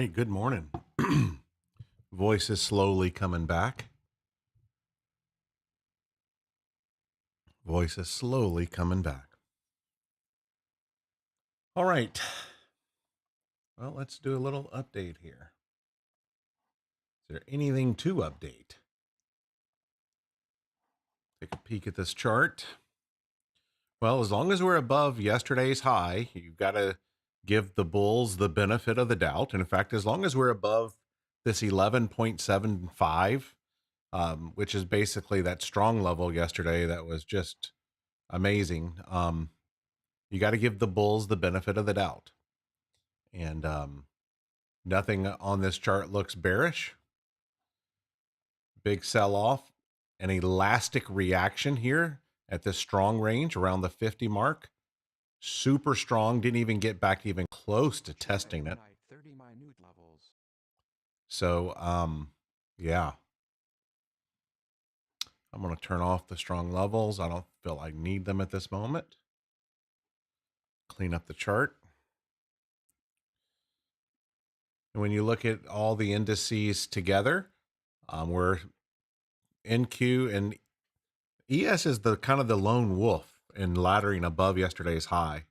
right, good morning. Voice is slowly coming back. Voice is slowly coming back. All right. Well, let's do a little update here. Is there anything to update? Take a peek at this chart. Well, as long as we're above yesterday's high, you've got to give the bulls the benefit of the doubt. And in fact, as long as we're above this 11.75, which is basically that strong level yesterday, that was just amazing. You got to give the bulls the benefit of the doubt. And nothing on this chart looks bearish. Big sell off, an elastic reaction here at this strong range around the 50 mark. Super strong, didn't even get back even close to testing it. 30 minute levels. So, yeah. I'm going to turn off the strong levels. I don't feel I need them at this moment. Clean up the chart. And when you look at all the indices together, we're NQ and ES is the kind of the lone wolf in laddering above yesterday's high.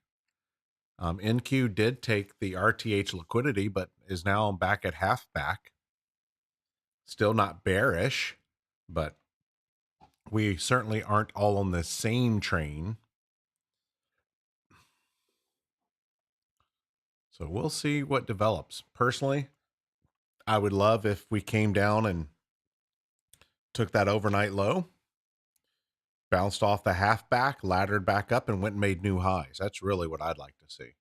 NQ did take the RTH liquidity, but is now back at half back. Still not bearish, but we certainly aren't all on the same train. So we'll see what develops. Personally, I would love if we came down and took that overnight low, bounced off the half back, laddered back up, and went and made new highs. That's really what I'd like to see.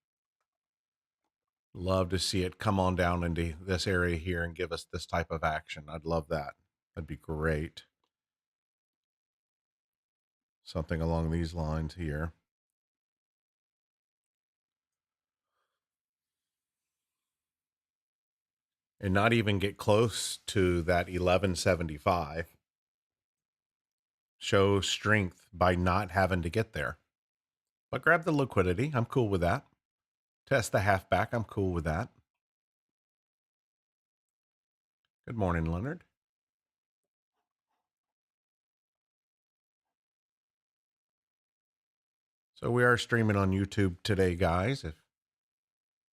Love to see it come on down into this area here and give us this type of action. I'd love that. That'd be great. Something along these lines here. And not even get close to that 1175. Show strength by not having to get there. But grab the liquidity. I'm cool with that. Test the half back. I'm cool with that. Good morning, Leonard. So we are streaming on YouTube today, guys. If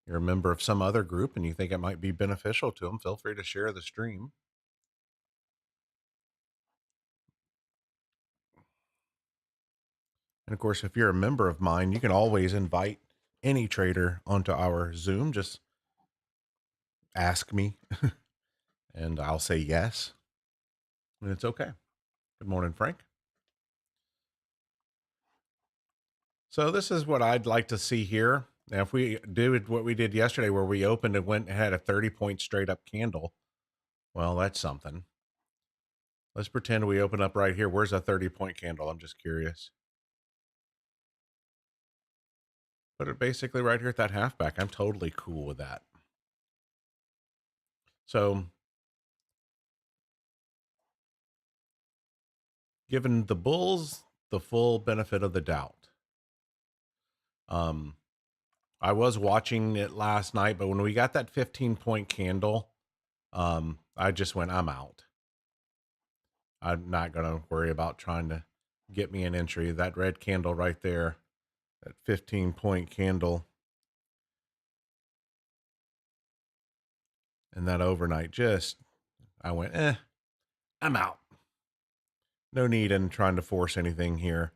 you're a member of some other group and you think it might be beneficial to them, feel free to share the stream. And of course, if you're a member of mine, you can always invite any trader onto our Zoom. Just ask me and I'll say yes. And it's okay. Good morning, Frank. So this is what I'd like to see here. Now, if we did what we did yesterday, where we opened and went and had a 30-point straight up candle, well, that's something. Let's pretend we open up right here. Where's a 30-point candle? I'm just curious. Put it basically right here at that halfback. I'm totally cool with that. So giving the bulls the full benefit of the doubt. I was watching it last night, but when we got that 15-point candle, I just went, I'm out. I'm not going to worry about trying to get me an entry. That red candle right there, that 15-point candle, and that overnight just, I went, I'm out. No need in trying to force anything here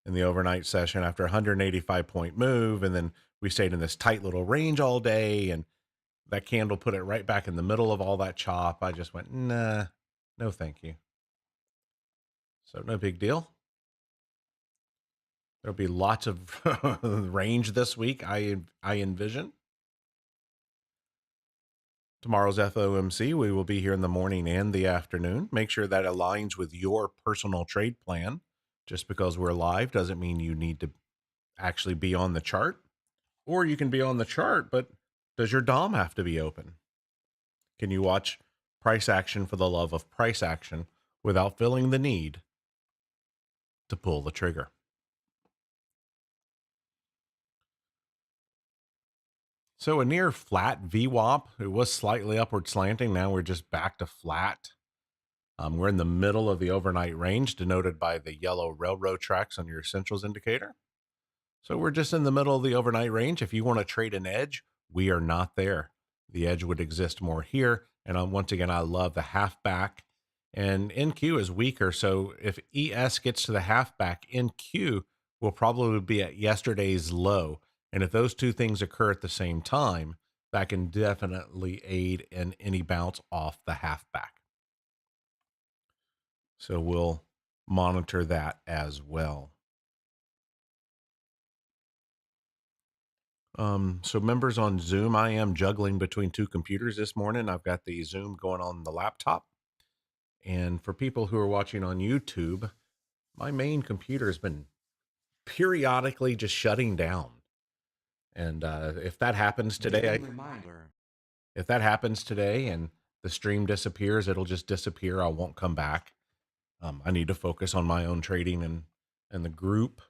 in the overnight session after a 185-point move. And then we stayed in this tight little range all day, and that candle put it right back in the middle of all that chop. I just went, nah, no thank you. So no big deal. There'll be lots of range this week, I envision. Tomorrow's FOMC, we will be here in the morning and the afternoon. Make sure that aligns with your personal trade plan. Just because we're live doesn't mean you need to actually be on the chart. Or you can be on the chart, but does your DOM have to be open? Can you watch price action for the love of price action without feeling the need to pull the trigger? So a near flat VWAP. It was slightly upward slanting. Now we're just back to flat. We're in the middle of the overnight range, denoted by the yellow railroad tracks on your essentials indicator. So we're just in the middle of the overnight range. If you want to trade an edge, we are not there. The edge would exist more here. And once again, I love the halfback. And NQ is weaker. So if ES gets to the halfback, NQ will probably be at yesterday's low. And if those two things occur at the same time, that can definitely aid in any bounce off the halfback. So we'll monitor that as well. So members on Zoom, I am juggling between two computers this morning. I've got the Zoom going on the laptop. And for people who are watching on YouTube, my main computer has been periodically just shutting down. And if that happens today, if that happens today and the stream disappears, it'll just disappear. I won't come back. I need to focus on my own trading and the group.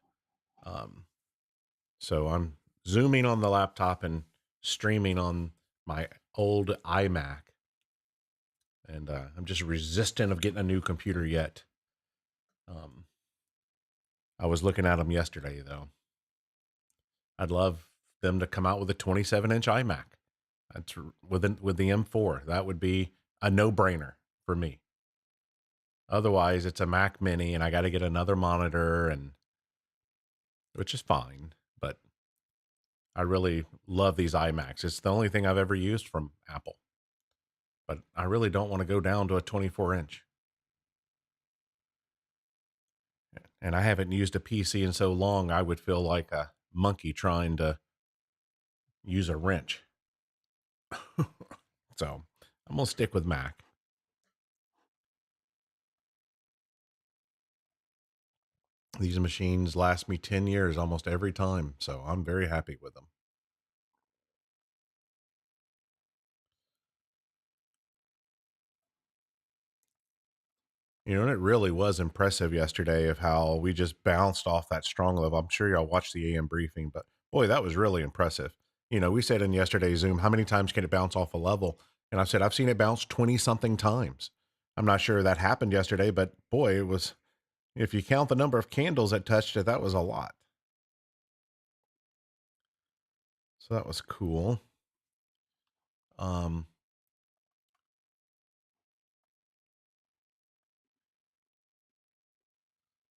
So I'm zooming on the laptop and streaming on my old iMac. And I'm just resistant of getting a new computer yet. I was looking at them yesterday, though. I'd love them to come out with a 27-inch iMac. That's with the M4. That would be a no-brainer for me. Otherwise, it's a Mac Mini, and I got to get another monitor, and which is fine. But I really love these iMacs. It's the only thing I've ever used from Apple. But I really don't want to go down to a 24-inch. And I haven't used a PC in so long, I would feel like a monkey trying to use a wrench. So I'm going to stick with Mac. These machines last me 10 years almost every time, so I'm very happy with them. You know, and it really was impressive yesterday of how we just bounced off that strong level. I'm sure y'all watched the AM briefing, but boy, that was really impressive. You know, we said in yesterday's Zoom, how many times can it bounce off a level? And I said, I've seen it bounce 20 something times. I'm not sure that happened yesterday, but boy, it was, if you count the number of candles that touched it, that was a lot. So that was cool.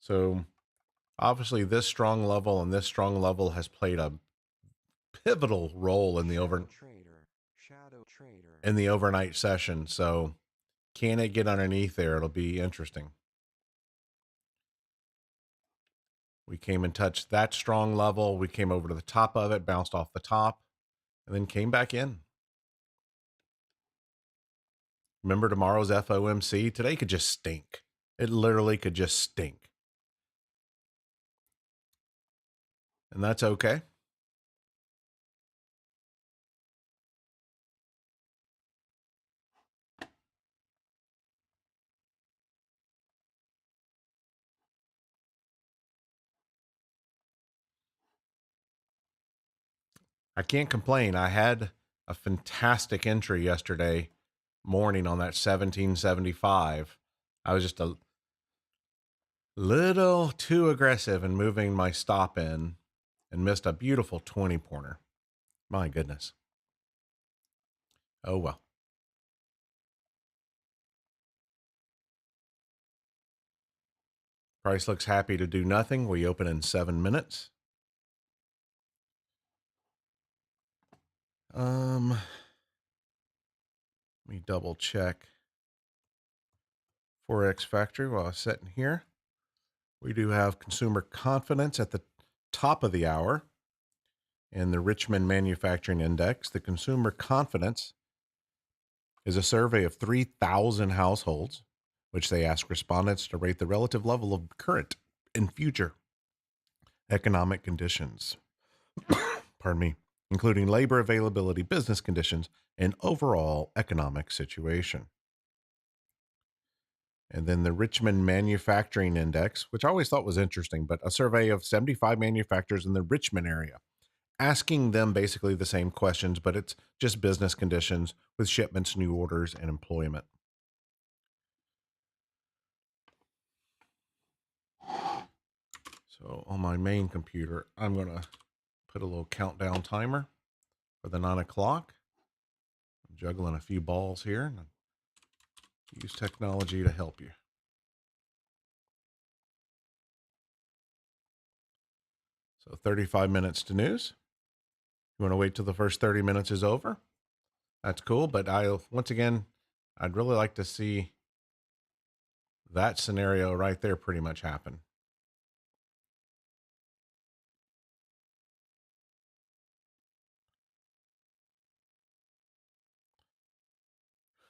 So obviously this strong level and this strong level has played a pivotal role in the overnight session. So can it get underneath there? It'll be interesting. We came and touched that strong level. We came over to the top of it, bounced off the top, and then came back in. Remember tomorrow's FOMC? Today could just stink. It literally could just stink. And that's okay. I can't complain. I had a fantastic entry yesterday morning on that 1775. I was just a little too aggressive in moving my stop in and missed a beautiful 20 pointer. My goodness. Oh well. Price looks happy to do nothing. We open in 7 minutes. Let me double check Forex Factory while I'm sitting here. We do have consumer confidence at the top of the hour in the Richmond Manufacturing Index. The consumer confidence is a survey of 3,000 households, which they ask respondents to rate the relative level of current and future economic conditions. Pardon me, including labor availability, business conditions, and overall economic situation. And then the Richmond Manufacturing Index, which I always thought was interesting, but a survey of 75 manufacturers in the Richmond area asking them basically the same questions, but it's just business conditions with shipments, new orders, and employment. So on my main computer, I'm going to put a little countdown timer for the 9 o'clock. I'm juggling a few balls here and use technology to help you. So 35 minutes to news. You want to wait till the first 30 minutes is over? That's cool. But once again, I'd really like to see that scenario right there pretty much happen.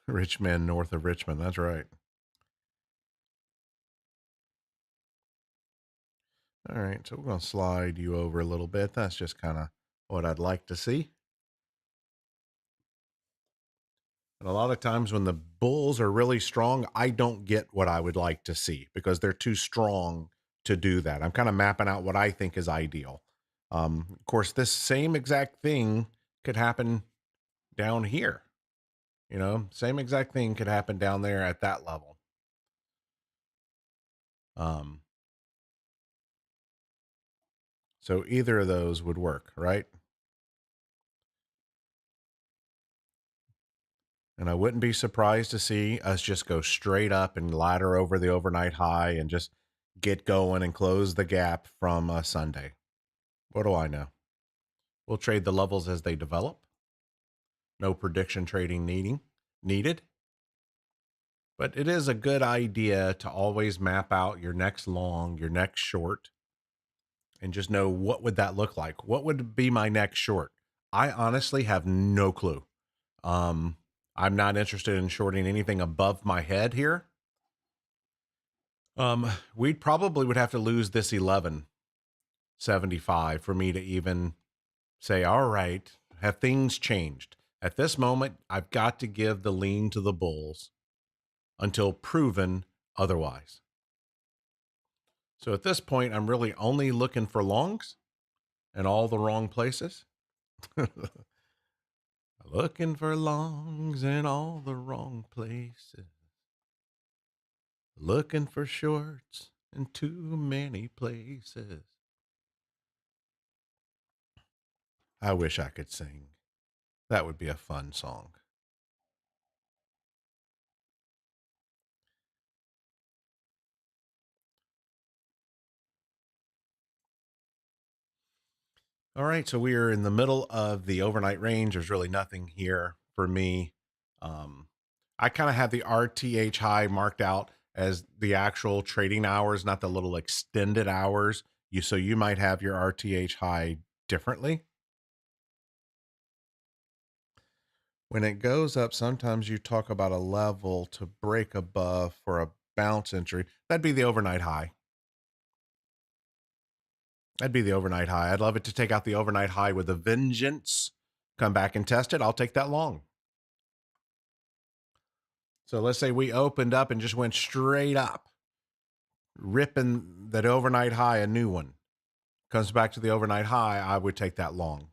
Richmond, north of Richmond. That's right. All right. So we're going to slide you over a little bit. That's just kind of what I'd like to see. And a lot of times when the bulls are really strong, I don't get what I would like to see because they're too strong to do that. I'm kind of mapping out what I think is ideal. Of course, this same exact thing could happen down here. You know, same exact thing could happen down there at that level. So either of those would work, right? And I wouldn't be surprised to see us just go straight up and ladder over the overnight high and just get going and close the gap from Sunday. What do I know? We'll trade the levels as they develop. No prediction trading needed. But it is a good idea to always map out your next long, your next short, and just know what would that look like? What would be my next short? I honestly have no clue. Um, I'm not interested in shorting anything above my head here. We probably would have to lose this 1175 for me to even say, all right, have things changed? At this moment, I've got to give the lean to the bulls until proven otherwise. So at this point, I'm really only looking for longs in all the wrong places. Looking for longs in all the wrong places. Looking for shorts in too many places. I wish I could sing. That would be a fun song. All right, so we are in the middle of the overnight range. There's really nothing here for me. I kind of have the RTH high marked out as the actual trading hours, not the little extended hours. So you might have your RTH high differently. When it goes up, sometimes you talk about a level to break above for a bounce entry. That'd be the overnight high. That'd be the overnight high. I'd love it to take out the overnight high with a vengeance. Come back and test it. I'll take that long. So let's say we opened up and just went straight up, ripping that overnight high, a new one. Comes back to the overnight high, I would take that long.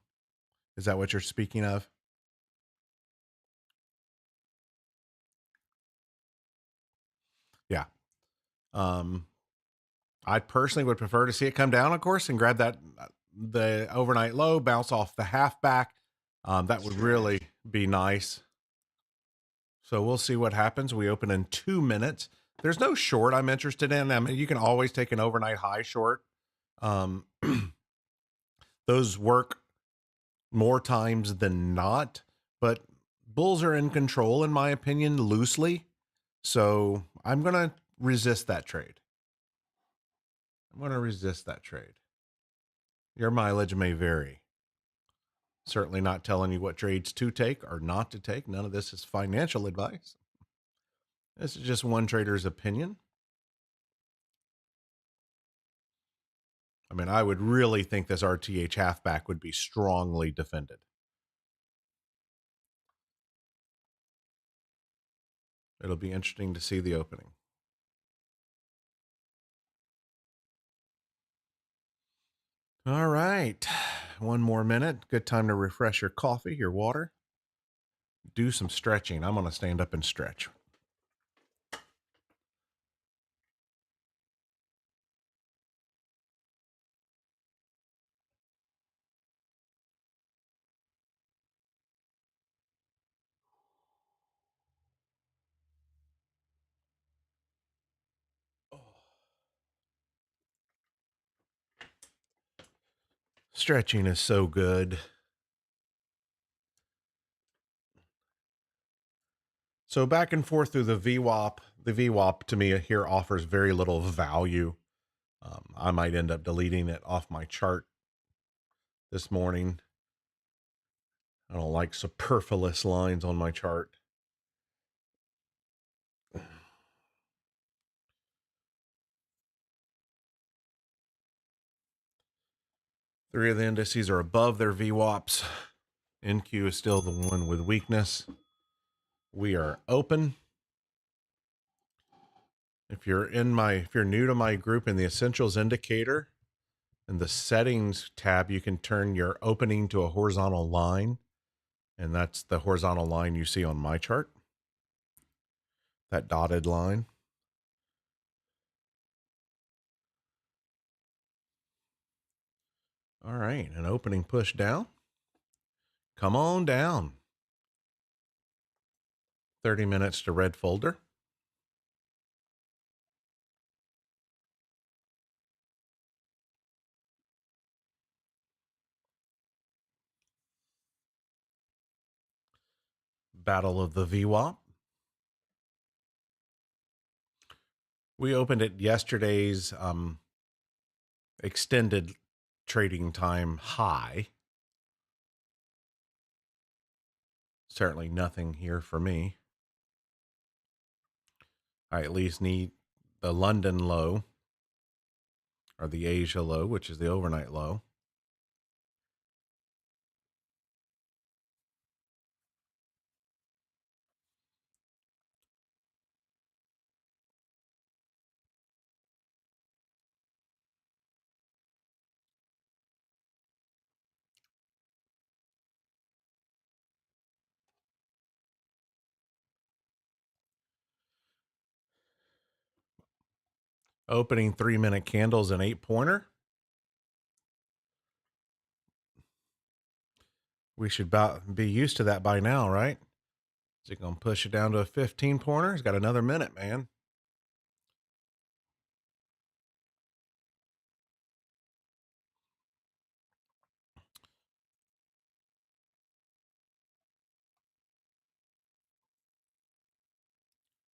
Is that what you're speaking of? Yeah. Um, I personally would prefer to see it come down, of course, and grab that the overnight low, bounce off the half back. That would really be nice. So we'll see what happens. We open in 2 minutes. There's no short I'm interested in. I mean, you can always take an overnight high short. Um, those work more times than not, but bulls are in control, in my opinion, loosely. So I'm going to resist that trade. I'm going to resist that trade. Your mileage may vary. Certainly not telling you what trades to take or not to take. None of this is financial advice. This is just one trader's opinion. I mean, I would really think this RTH halfback would be strongly defended. It'll be interesting to see the opening. All right. One more minute. Good time to refresh your coffee, your water. Do some stretching. I'm going to stand up and stretch. Stretching is so good. So back and forth through the VWAP. The VWAP to me here offers very little value. I might end up deleting it off my chart this morning. I don't like superfluous lines on my chart. Three of the indices are above their VWAPs. NQ is still the one with weakness. We are open. If you're new to my group in the essentials indicator, in the settings tab, you can turn your opening to a horizontal line. And that's the horizontal line you see on my chart. That dotted line. All right, an opening push down. Come on down. 30 minutes to red folder. Battle of the VWAP. We opened at yesterday's extended trading time high. Certainly nothing here for me. I at least need the London low or the Asia low, which is the overnight low. Opening 3-minute candles and 8-pointer. We should about be used to that by now, right? Is it going to push it down to a 15-pointer? It's got another minute, man.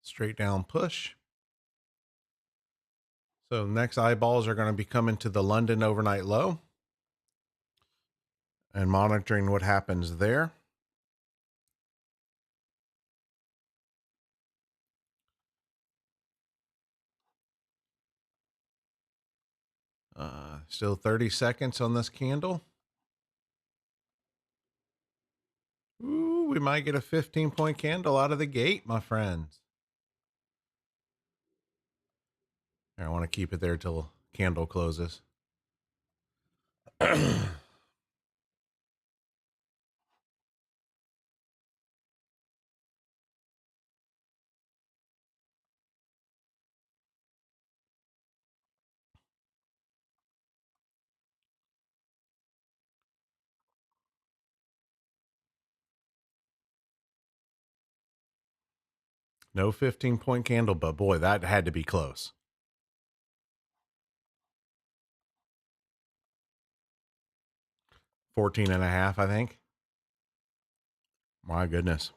Straight down push. So next eyeballs are going to be coming to the London overnight low and monitoring what happens there. Still 30 seconds on this candle. Ooh, we might get a 15-point candle out of the gate, my friends. I want to keep it there till candle closes. No 15-point candle, but boy, that had to be close. 14 and a half, I think. My goodness.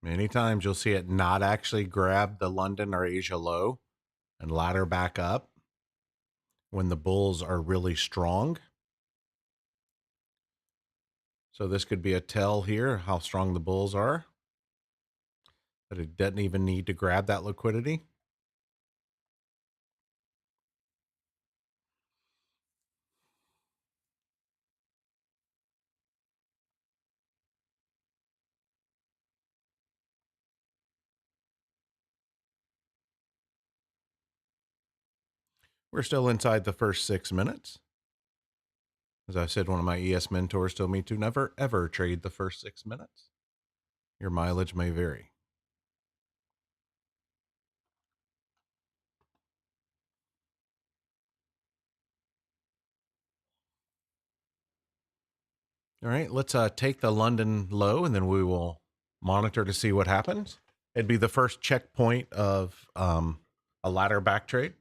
Many times you'll see it not actually grab the London or Asia low and ladder back up when the bulls are really strong. So this could be a tell here how strong the bulls are, that it doesn't even need to grab that liquidity. We're still inside the first 6 minutes. As I said, one of my ES mentors told me to never, ever trade the first 6 minutes. Your mileage may vary. All right, let's take the London low, and then we will monitor to see what happens. It'd be the first checkpoint of a ladder back trade.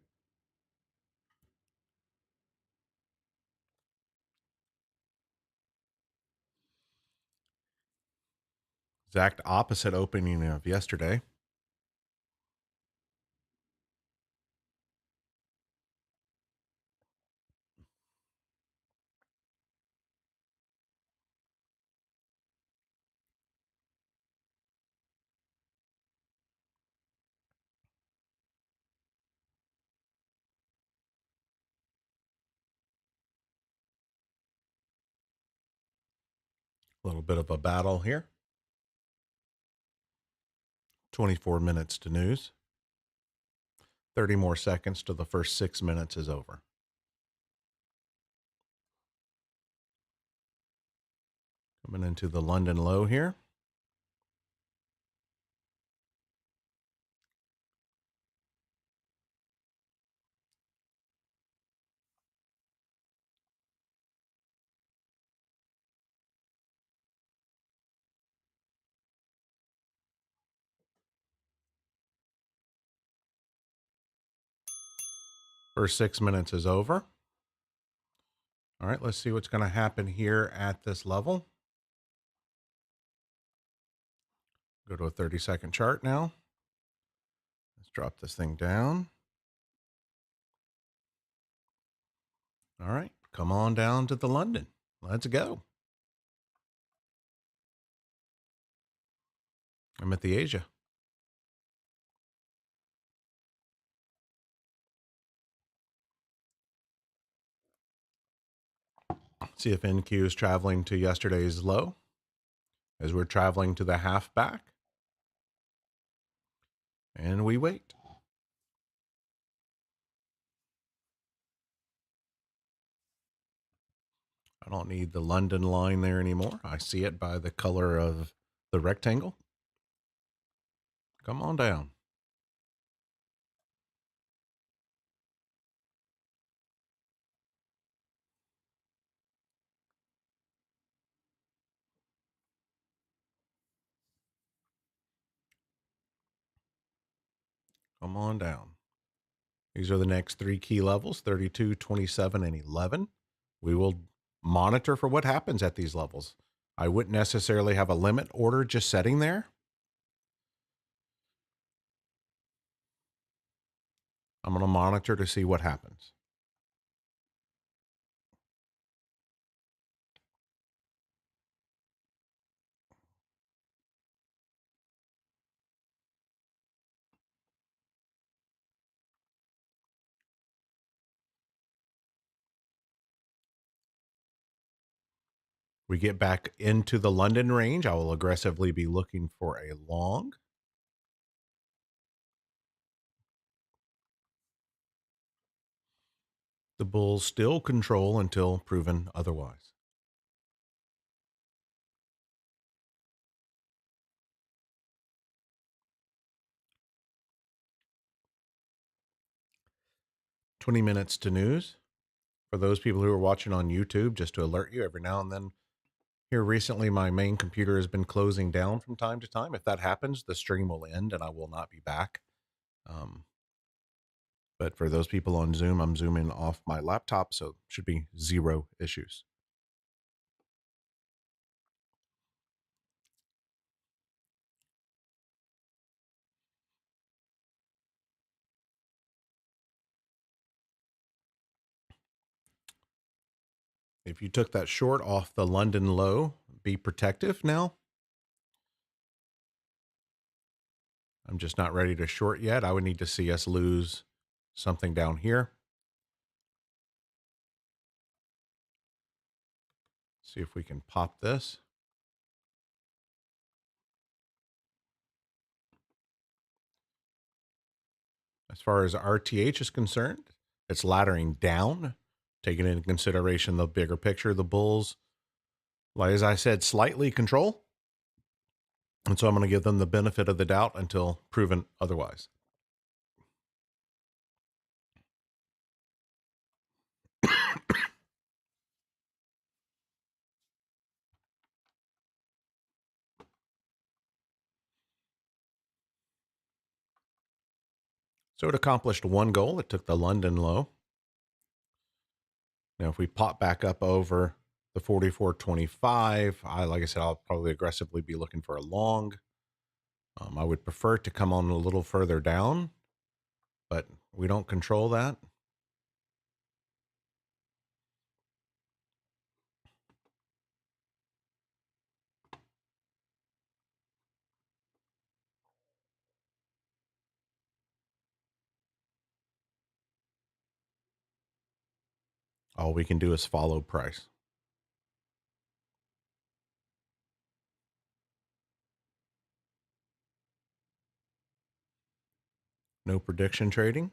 Exact opposite opening of yesterday. A little bit of a battle here. 24 minutes to news. 30 more seconds to the first 6 minutes is over. Coming into the London low here. First 6 minutes is over. All right, let's see what's going to happen here at this level. Go to a 30-second chart now. Let's drop this thing down. All right, come on down to the London. Let's go. I'm at the Asia. See if NQ is traveling to yesterday's low as we're traveling to the half back. And we wait. I don't need the London line there anymore. I see it by the color of the rectangle. Come on down. Come on down. These are the next three key levels, 32, 27, and 11. We will monitor for what happens at these levels. I wouldn't necessarily have a limit order just setting there. I'm going to monitor to see what happens. We get back into the London range. I will aggressively be looking for a long. The bulls still control until proven otherwise. "20 minutes to news." For those people who are watching on YouTube, just to alert you every now and then, here recently, my main computer has been closing down from time to time. If that happens, the stream will end and I will not be back. But for those people on Zoom, I'm zooming off my laptop, so should be zero issues. If you took that short off the London low, be protective now. I'm just not ready to short yet. I would need to see us lose something down here. See if we can pop this. As far as RTH is concerned, it's laddering down, taking into consideration the bigger picture. The bulls, like as I said, slightly control. And so I'm going to give them the benefit of the doubt until proven otherwise. So it accomplished one goal. It took the London low. Now, if we pop back up over the 44.25, like I said, I'll probably aggressively be looking for a long. I would prefer to come on a little further down, but we don't control that. All we can do is follow price. No prediction trading.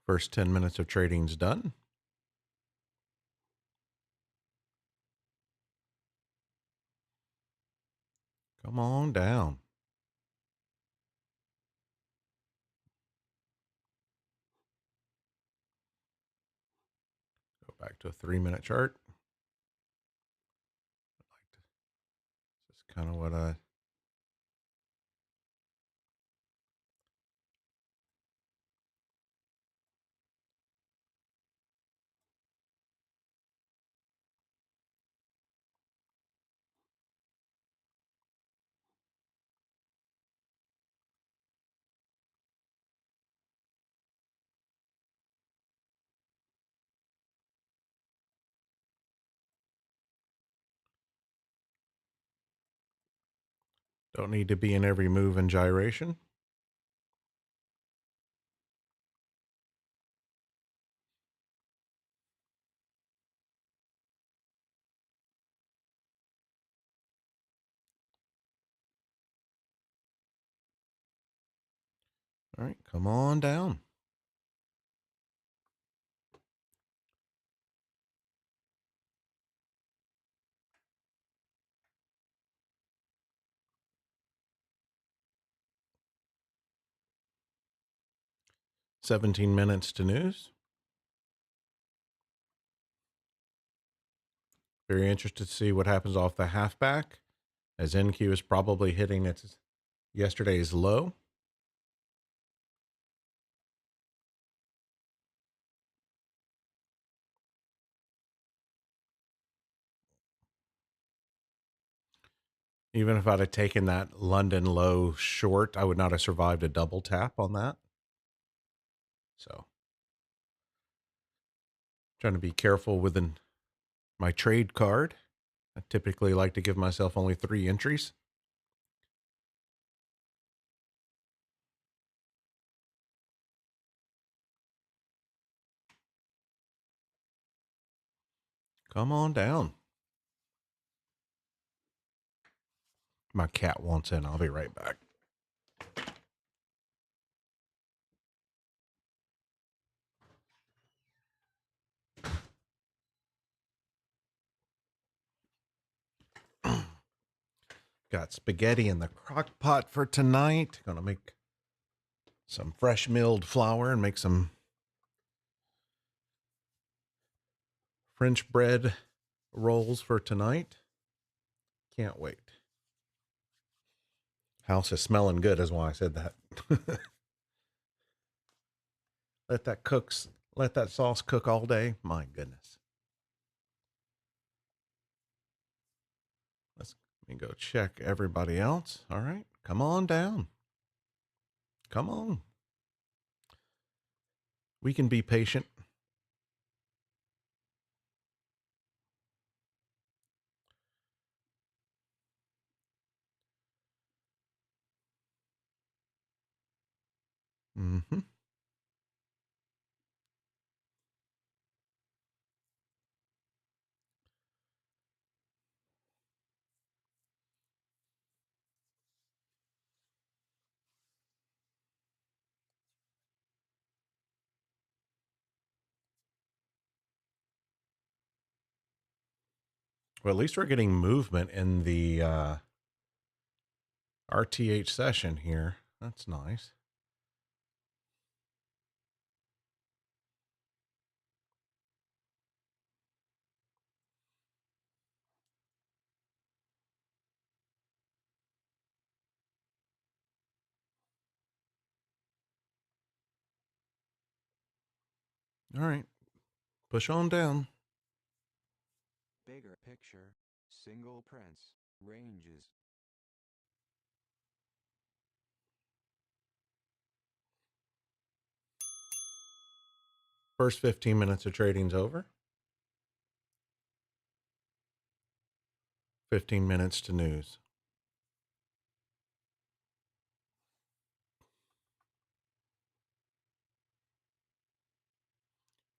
First 10 minutes of trading's done. Come on down. Go back to a 3-minute chart. This is kind of what I don't need to be in every move and gyration. All right, come on down. $17 minutes to news. Very interested to see what happens off the halfback, as NQ is probably hitting its yesterday's low. Even if I'd have taken that London low short, I would not have survived a double tap on that. So, trying to be careful with my trade card. I typically like to give myself only 3 entries. Come on down. My cat wants in. I'll be right back. Got spaghetti in the crock pot for tonight. Gonna make some fresh milled flour and make some French bread rolls for tonight. Can't wait. House is smelling good is why I said that. Let that sauce cook all day. My goodness. Let me go check everybody else. All right. Come on down. Come on. We can be patient. Mm-hmm. Well, at least we're getting movement in the RTH session here. That's nice. All right. Push on down. Bigger picture, single prints, ranges. First 15 minutes of trading's over. 15 minutes to news.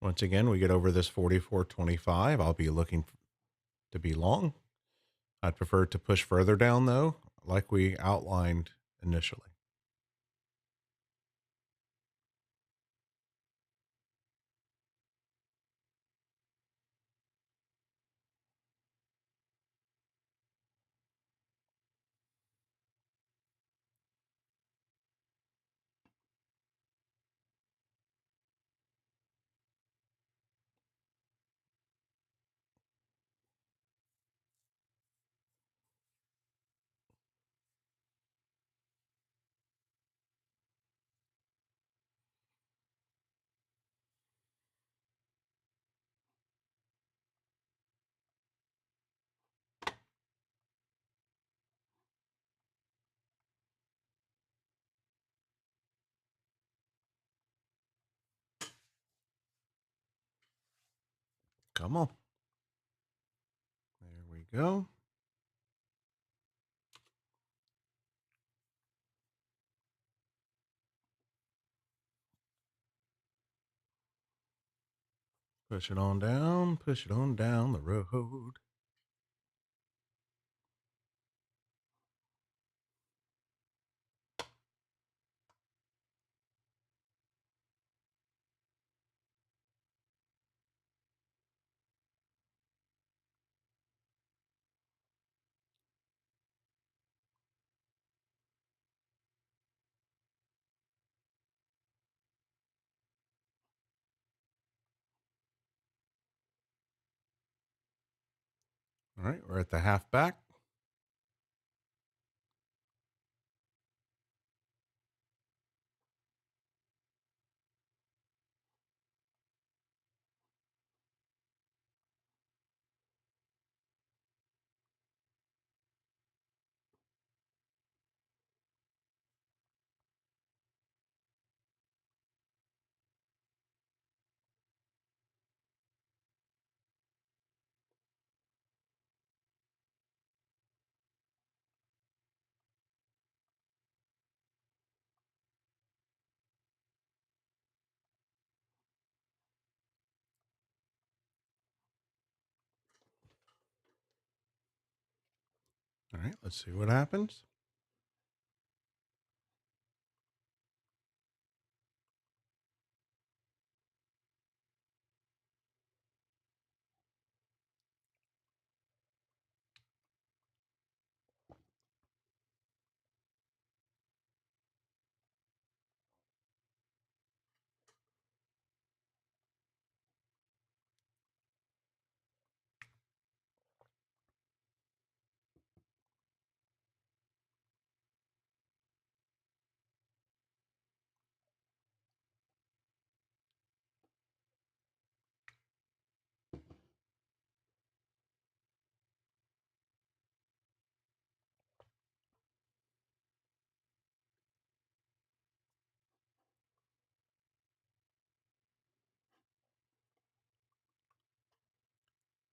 Once again, we get over this 44.25. I'll be looking to be long. I'd prefer to push further down though, like we outlined initially. Come on. There we go. Push it on down the road. All right, we're at the half back. All right, let's see what happens.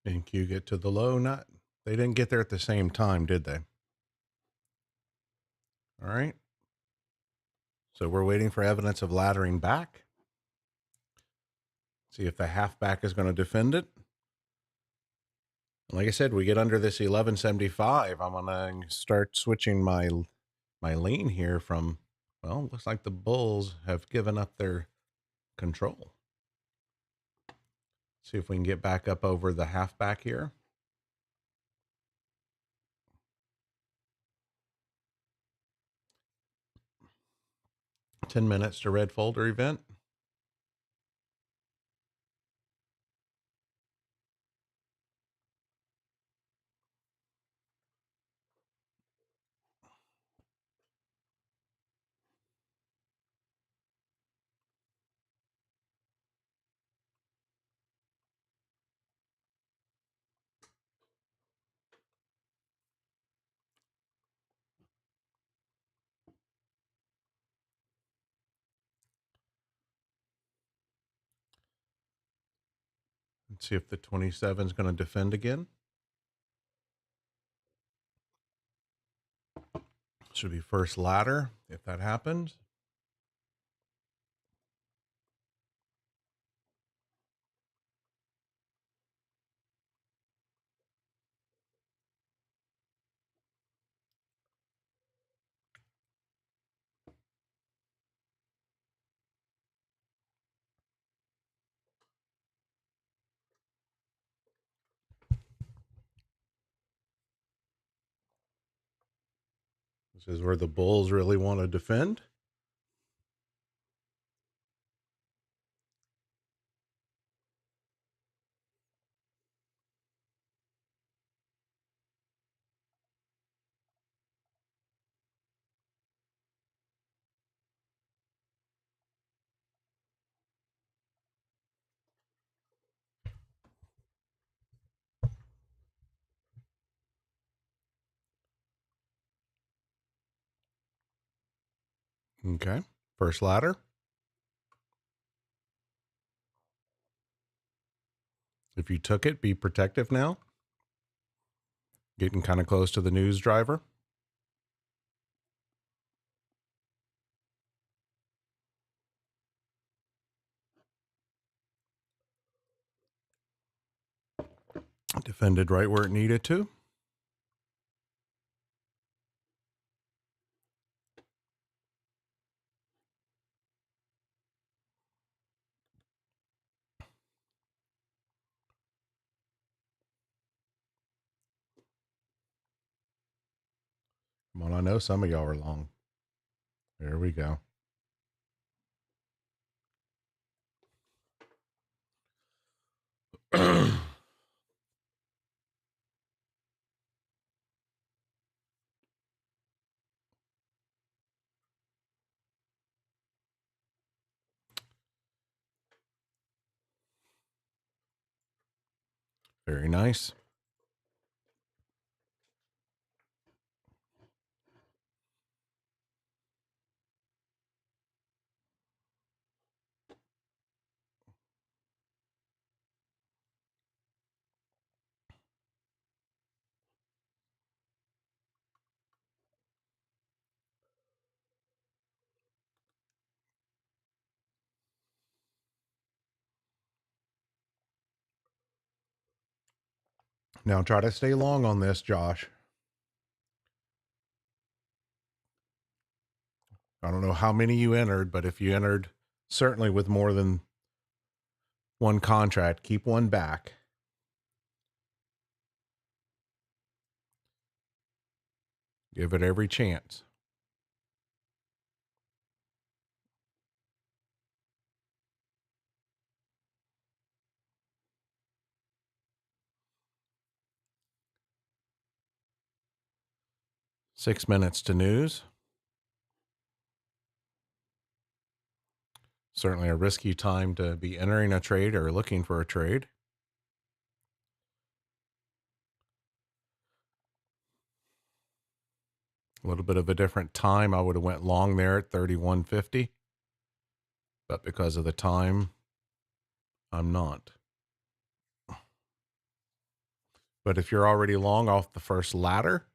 And Q get to the low. Not They didn't get there at the same time, did they? All right. So we're waiting for evidence of laddering back. See if the half back is going to defend it. Like I said, we get under this 1175. I'm going to start switching my lane here from, well, looks like the bulls have given up their control. See if we can get back up over the half back here. $10 to red folder event. Let's see if the 27 is going to defend again. Should be first ladder if that happens. This is where the bulls really want to defend. Okay, first ladder. If you took it, be protective now. Getting kind of close to the news driver. Defended right where it needed to. Come on, I know some of y'all are long. There we go. Very nice. Now try to stay long on this, Josh. I don't know how many you entered, but if you entered certainly with more than one contract, keep one back. Give it every chance. $6 to news. Certainly a risky time to be entering a trade or looking for a trade. A little bit of a different time. I would have went long there at 31.50. But because of the time, I'm not. But if you're already long off the first ladder,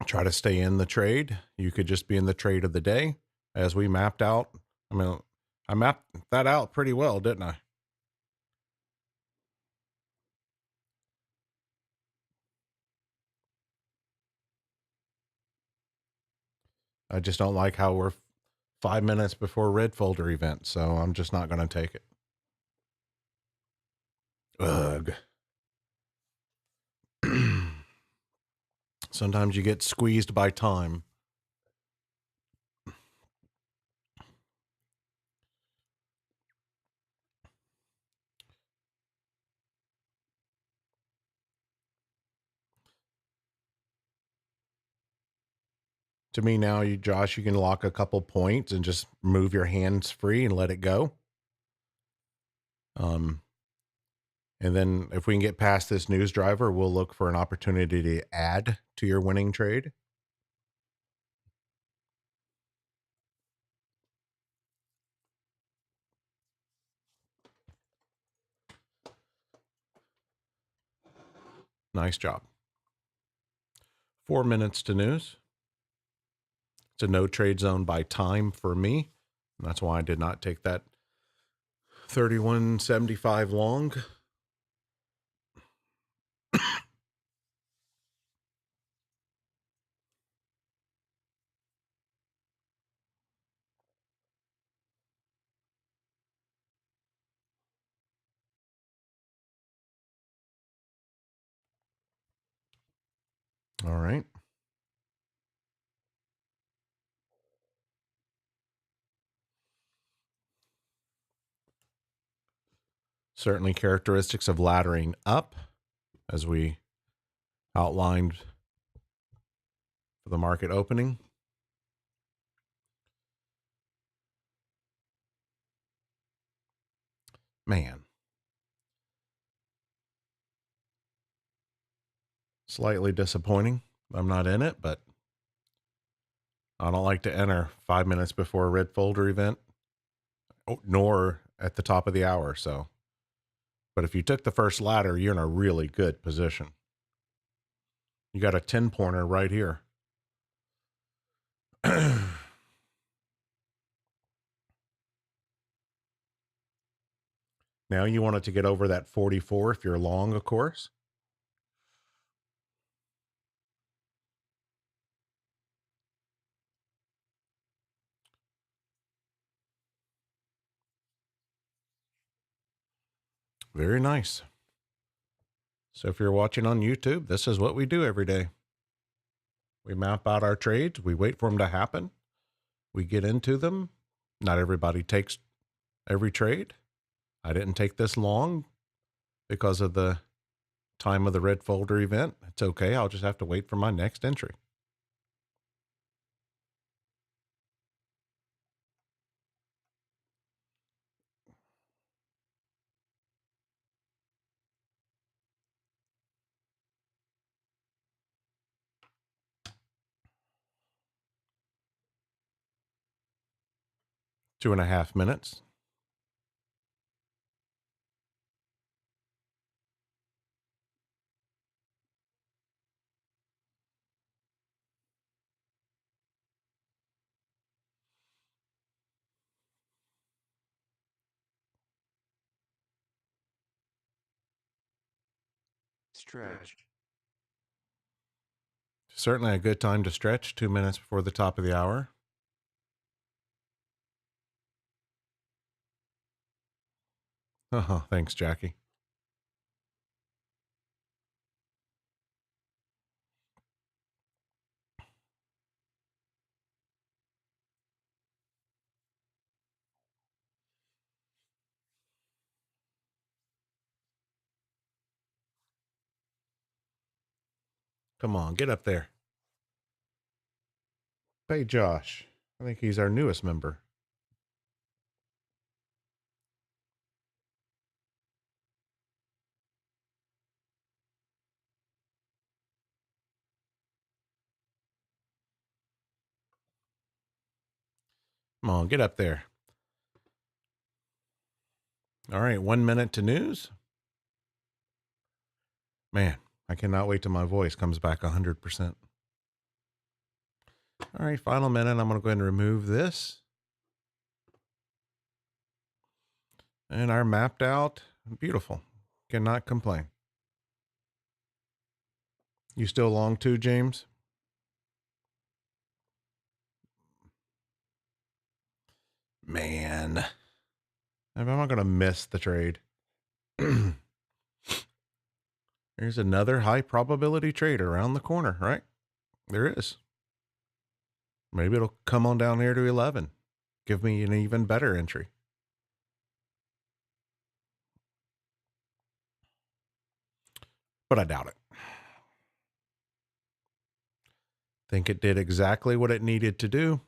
try to stay in the trade. You could just be in the trade of the day as we mapped out. I mean, I mapped that out pretty well, didn't I? I just don't like how we're 5 minutes before red folder event, so I'm just not going to take it. Ugh. Sometimes you get squeezed by time. To me now, Josh, you can lock a couple points and just move your hands free and let it go. Um, and then if we can get past this news driver, we'll look for an opportunity to add to your winning trade. Nice job. 4 minutes to news. It's a no trade zone by time for me. And that's why I did not take that 31.75 long. All right. Certainly characteristics of laddering up as we outlined for the market opening. Man, slightly disappointing. I'm not in it, but I don't like to enter 5 minutes before a red folder event, nor at the top of the hour. So, but if you took the first ladder, you're in a really good position. You got a 10 pointer right here. Now you want it to get over that 44 if you're long, of course. Very nice. So if you're watching on YouTube, this is what we do every day. We map out our trades. We wait for them to happen. We get into them. Not everybody takes every trade. I didn't take this long because of the time of the red folder event. It's okay. I'll just have to wait for my next entry. Two and a half minutes. Stretch. Certainly a good time to stretch 2 minutes before the top of the hour. Thanks, Jackie. Come on, get up there. Hey, Josh. I think he's our newest member. Come on, get up there. All right, 1 minute to news. Man, I cannot wait till my voice comes back 100%. All right, final minute. I'm going to go ahead and remove this. And our mapped out. Beautiful. Cannot complain. You still long too, James? Man, I'm not going to miss the trade. There's another high probability trade around the corner, right? There is. Maybe it'll come on down here to 11. Give me an even better entry. But I doubt it. Think it did exactly what it needed to do.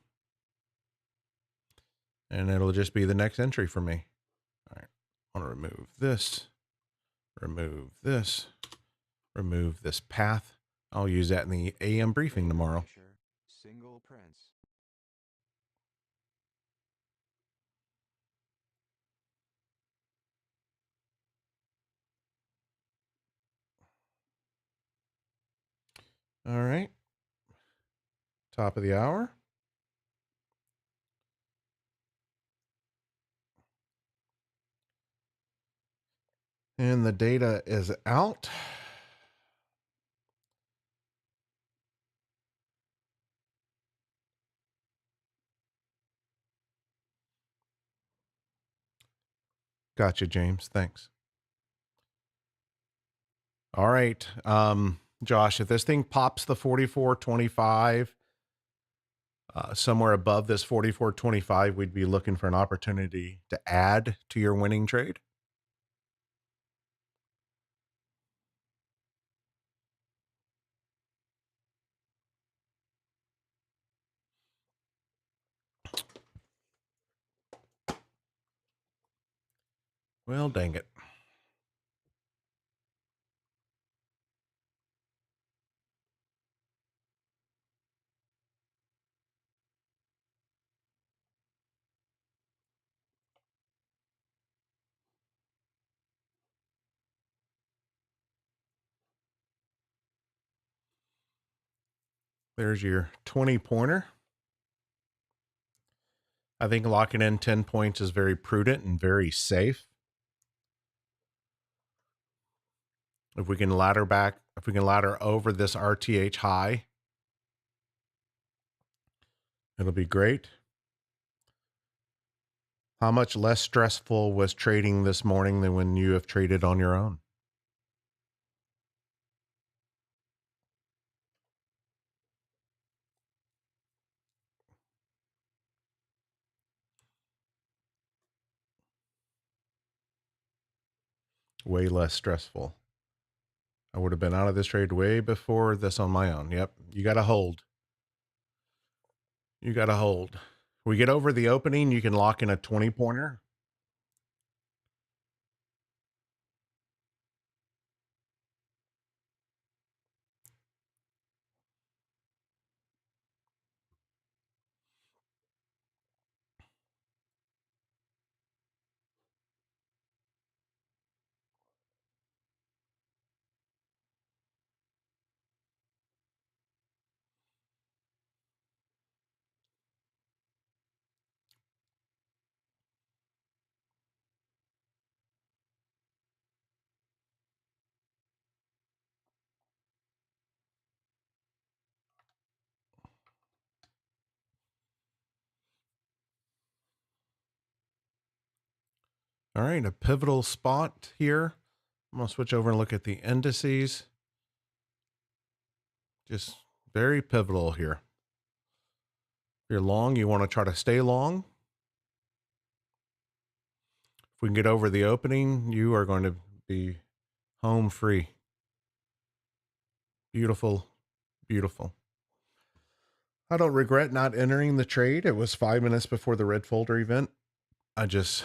And it'll just be the next entry for me. All right. I want to remove this, remove this, remove this path. I'll use that in the AM briefing tomorrow. Pressure, single prince. All right. Top of the hour. And the data is out. Gotcha, James. Thanks. All right. Josh, if this thing pops the 44.25, somewhere above this 44.25, we'd be looking for an opportunity to add to your winning trade. Well, dang it. There's your 20 pointer. I think locking in 10 points is very prudent and very safe. If we can ladder over this RTH high, it'll be great. How much less stressful was trading this morning than when you have traded on your own? Way less stressful. I would have been out of this trade way before this on my own. Yep. You got to hold. You got to hold. We get over the opening, you can lock in a 20 pointer. All right, a pivotal spot here. I'm going to switch over and look at the indices. Just very pivotal here. If you're long, you want to try to stay long. If we can get over the opening, you are going to be home free. Beautiful, beautiful. I don't regret not entering the trade. It was 5 minutes before the red folder event. I just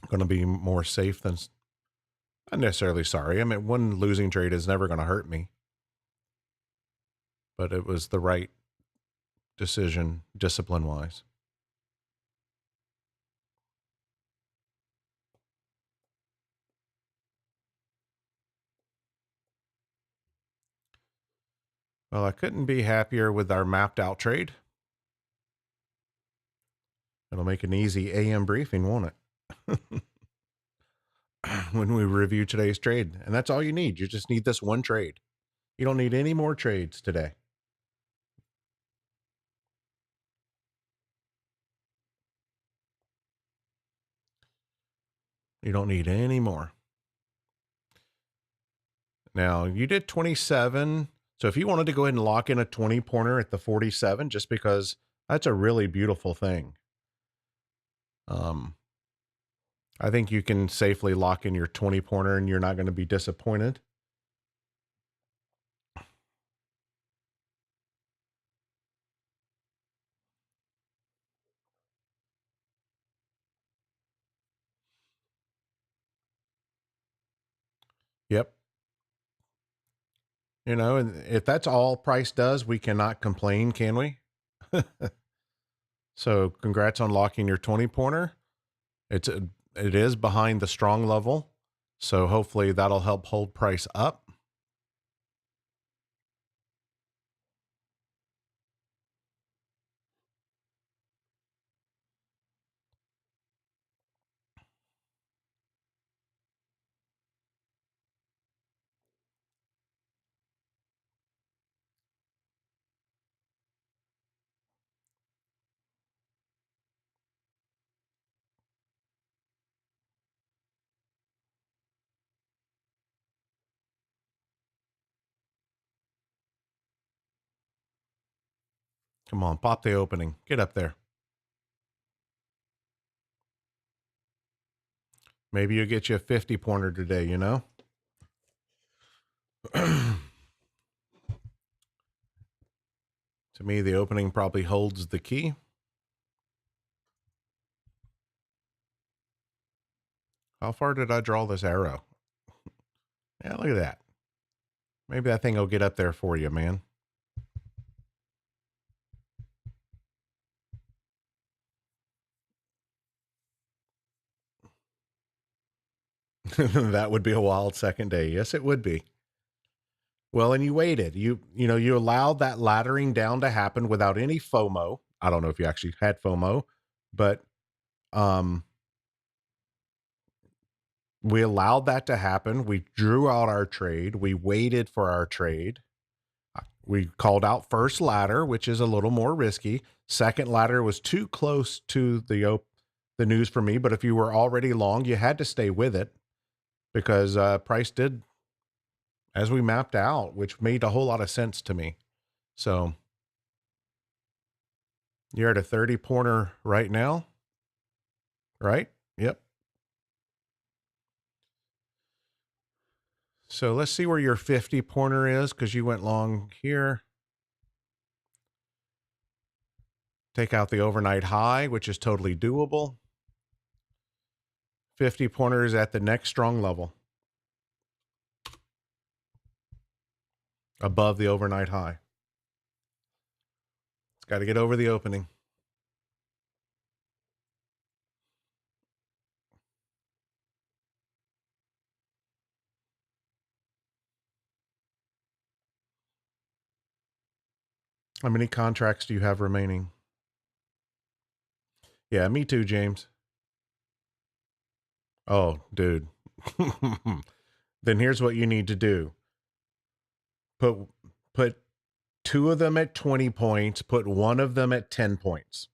going to be more safe than not necessarily sorry. I mean, one losing trade is never going to hurt me, but it was the right decision discipline wise. Well, I couldn't be happier with our mapped out trade. It'll make an easy AM briefing, won't it? When we review today's trade. And that's all you need. You just need this one trade. You don't need any more trades today. You don't need any more. Now, you did 27. So if you wanted to go ahead and lock in a 20 pointer at the 47, just because that's a really beautiful thing. I think you can safely lock in your 20 pointer and you're not going to be disappointed. Yep. You know, and if that's all price does, we cannot complain, can we? So congrats on locking your 20 pointer. It is behind the strong level. So hopefully that'll help hold price up. Come on, pop the opening. Get up there. Maybe you'll get you a 50 pointer today, you know? To me, the opening probably holds the key. How far did I draw this arrow? Yeah, look at that. Maybe that thing will get up there for you, man. That would be a wild second day. Yes, it would be. Well, and you waited. You allowed that laddering down to happen without any FOMO. I don't know if you actually had FOMO, but um we allowed that to happen. We drew out our trade. We waited for our trade. We called out first ladder, which is a little more risky. Second ladder was too close to the news for me, but if you were already long, you had to stay with it because price did as we mapped out, which made a whole lot of sense to me. So you're at a 30 pointer right now, right? Yep. So let's see where your 50 pointer is because you went long here. Take out the overnight high, which is totally doable. 50 pointers at the next strong level above the overnight high. It's got to get over the opening. How many contracts do you have remaining? Yeah, me too, James. Oh, dude. Then here's what you need to do. Put two of them at 20 points, put one of them at 10 points.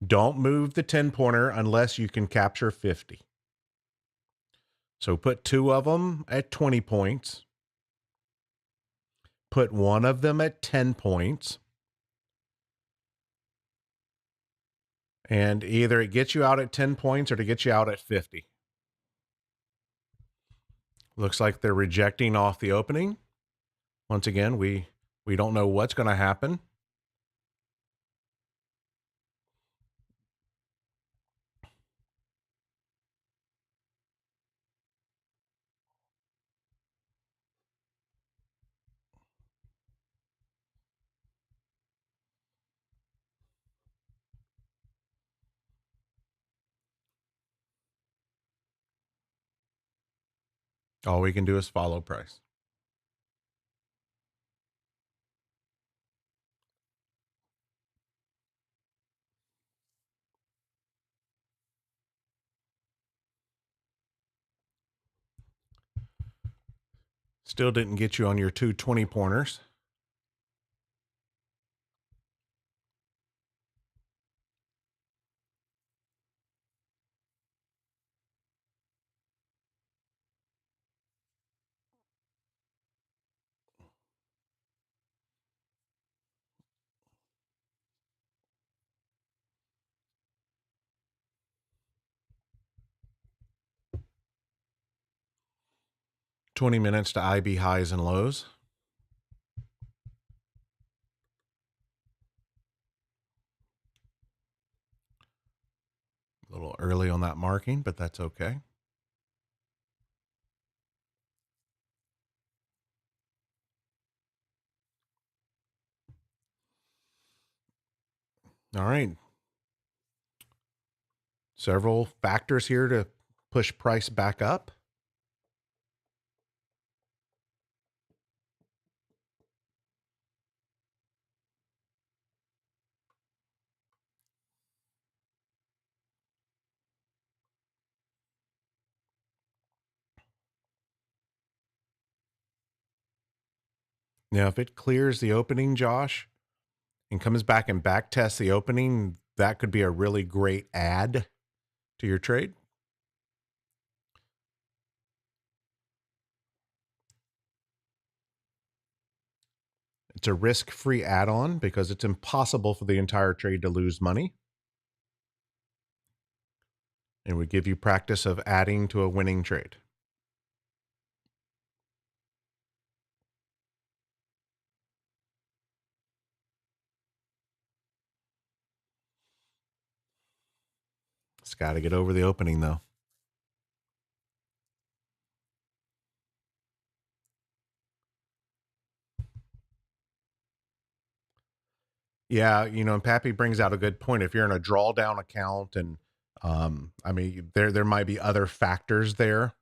Don't move the 10 pointer unless you can capture 50. So put two of them at 20 points, put one of them at 10 points, and either it gets you out at 10 points or to get you out at 50. Looks like they're rejecting off the opening. Once again, we don't know what's going to happen. All we can do is follow price. Still didn't get you on your two 20 pointers. $20 to IB highs and lows. A little early on that marking, but that's okay. All right. Several factors here to push price back up. Now, if it clears the opening, Josh, and comes back and back tests the opening, that could be a really great add to your trade. It's a risk-free add-on because it's impossible for the entire trade to lose money. And would give you practice of adding to a winning trade. It's got to get over the opening, though. Yeah, and Pappy brings out a good point. If you're in a drawdown account, and I mean, there might be other factors there.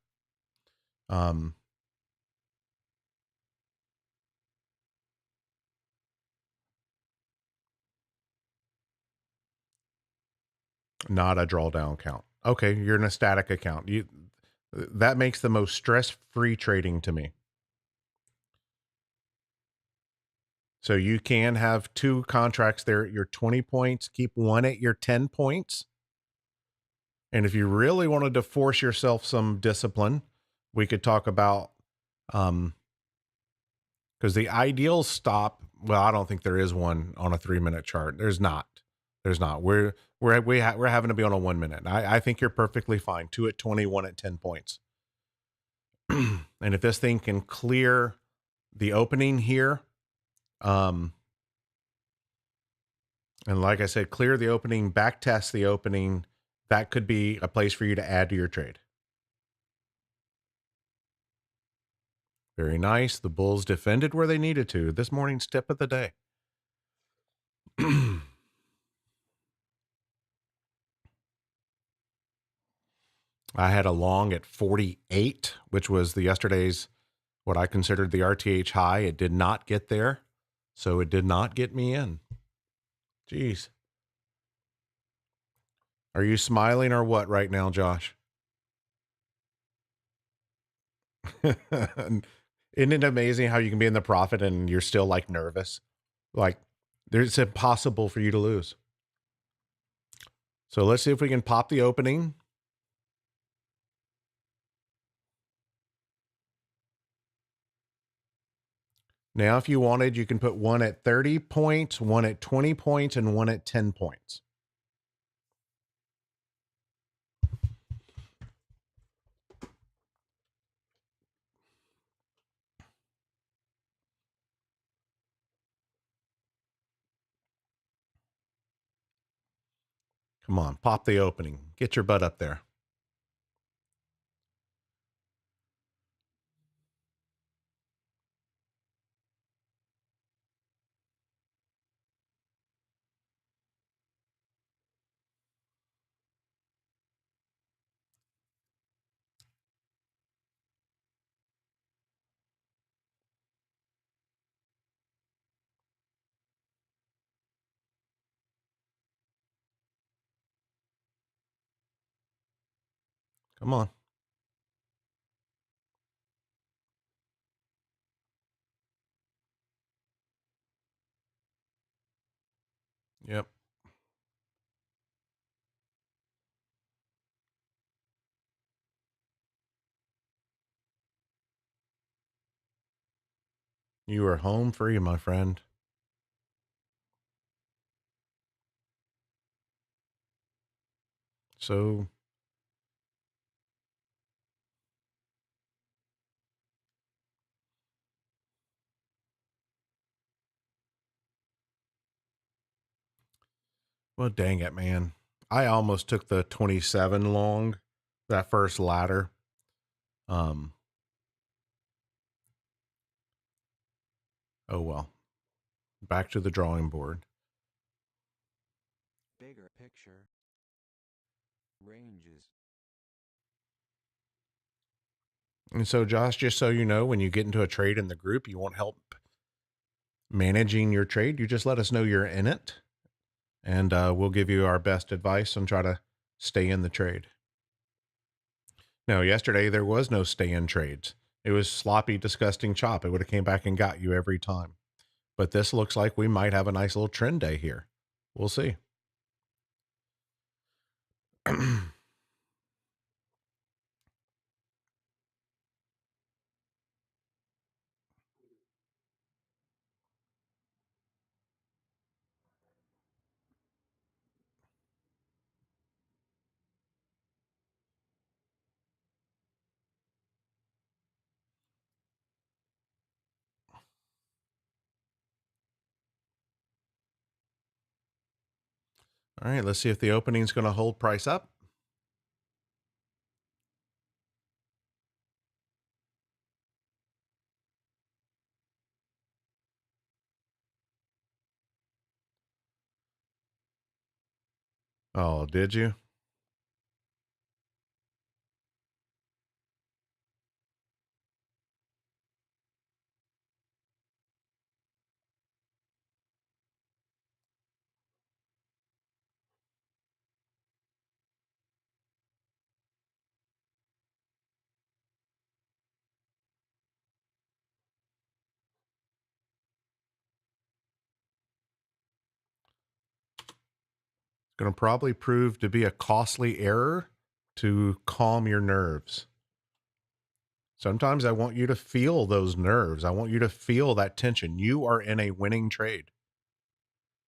Um, Not a drawdown account. Okay, you're in a static account. That makes the most stress-free trading to me. So you can have two contracts there at your 20 points, keep one at your 10 points. And if you really wanted to force yourself some discipline, we could talk about because the ideal stop, well, I don't think there is one on a 3 minute chart. There's not. There's not. We're having to be on a 1 minute. I think you're perfectly fine. Two at 20, one at 10 points. And if this thing can clear the opening here, and like I said, clear the opening, back test the opening, that could be a place for you to add to your trade. Very nice. The bulls defended where they needed to. This morning's tip of the day. I had a long at 48, which was the yesterday's what I considered the RTH high. It did not get there, so it did not get me in. Jeez. Are you smiling or what right now, Josh? Isn't it amazing how you can be in the profit and you're still like nervous? Like it's impossible for you to lose. So let's see if we can pop the opening. Now, if you wanted, you can put one at 30 points, one at 20 points, and one at 10 points. Come on, pop the opening. Get your butt up there. Come on. You are home free, my friend. So, well, dang it, man. I almost took the 27 long, that first ladder. Um, oh well. Back to the drawing board. Bigger picture. Ranges. And so, Josh, just so you know, when you get into a trade in the group, you want help managing your trade, you just let us know you're in it, and we'll give you our best advice and try to stay in the trade. No, yesterday there was no stay in trades. It was sloppy, disgusting chop. It would have came back and got you every time. But this looks like we might have a nice little trend day here. We'll see. All right, let's see if the opening's going to hold price up. Oh, did you? Going to probably prove to be a costly error to calm your nerves. Sometimes I want you to feel those nerves. I want you to feel that tension. You are in a winning trade,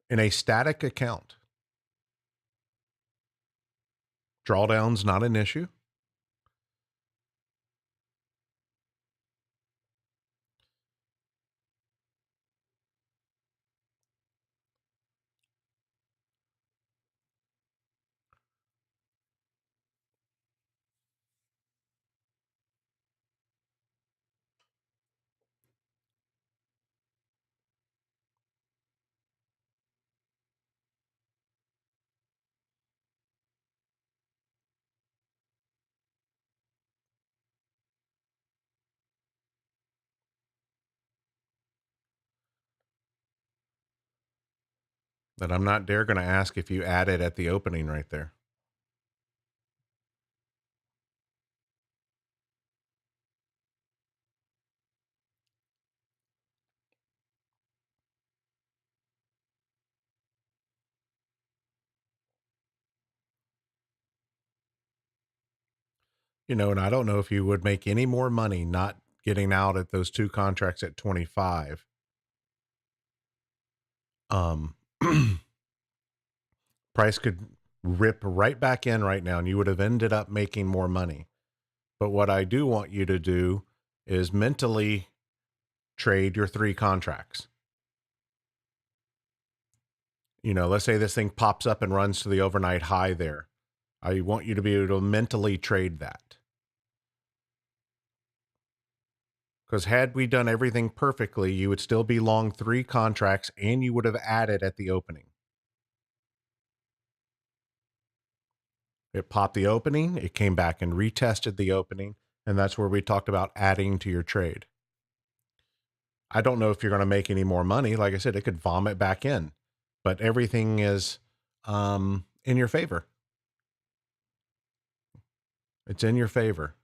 in a static account. Drawdown's not an issue. That I'm not dare going to ask if you added at the opening right there. You know, and I don't know if you would make any more money not getting out at those two contracts at 25. Um, price could rip right back in right now and you would have ended up making more money. But what I do want you to do is mentally trade your three contracts. You know, let's say this thing pops up and runs to the overnight high there. I want you to be able to mentally trade that. Because had we done everything perfectly, you would still be long three contracts and you would have added at the opening. It popped the opening, it came back and retested the opening, and that's where we talked about adding to your trade. I don't know if you're going to make any more money. Like I said, it could vomit back in, but everything is in your favor. It's in your favor.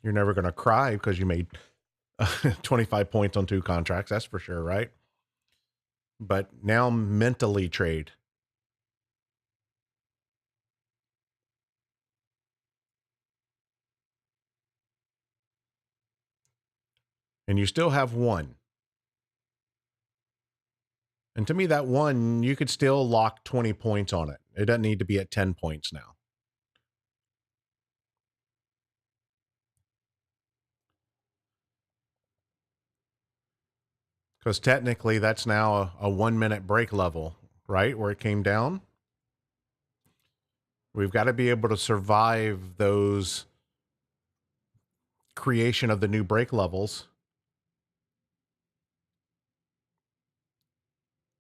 You're never going to cry because you made 25 points on two contracts. That's for sure, right? But now mentally trade. and you still have one. And to me, that one, you could still lock 20 points on it. It doesn't need to be at 10 points now. Because technically, that's now a 1 minute break level, right? Where it came down. We've got to be able to survive those creation of the new break levels.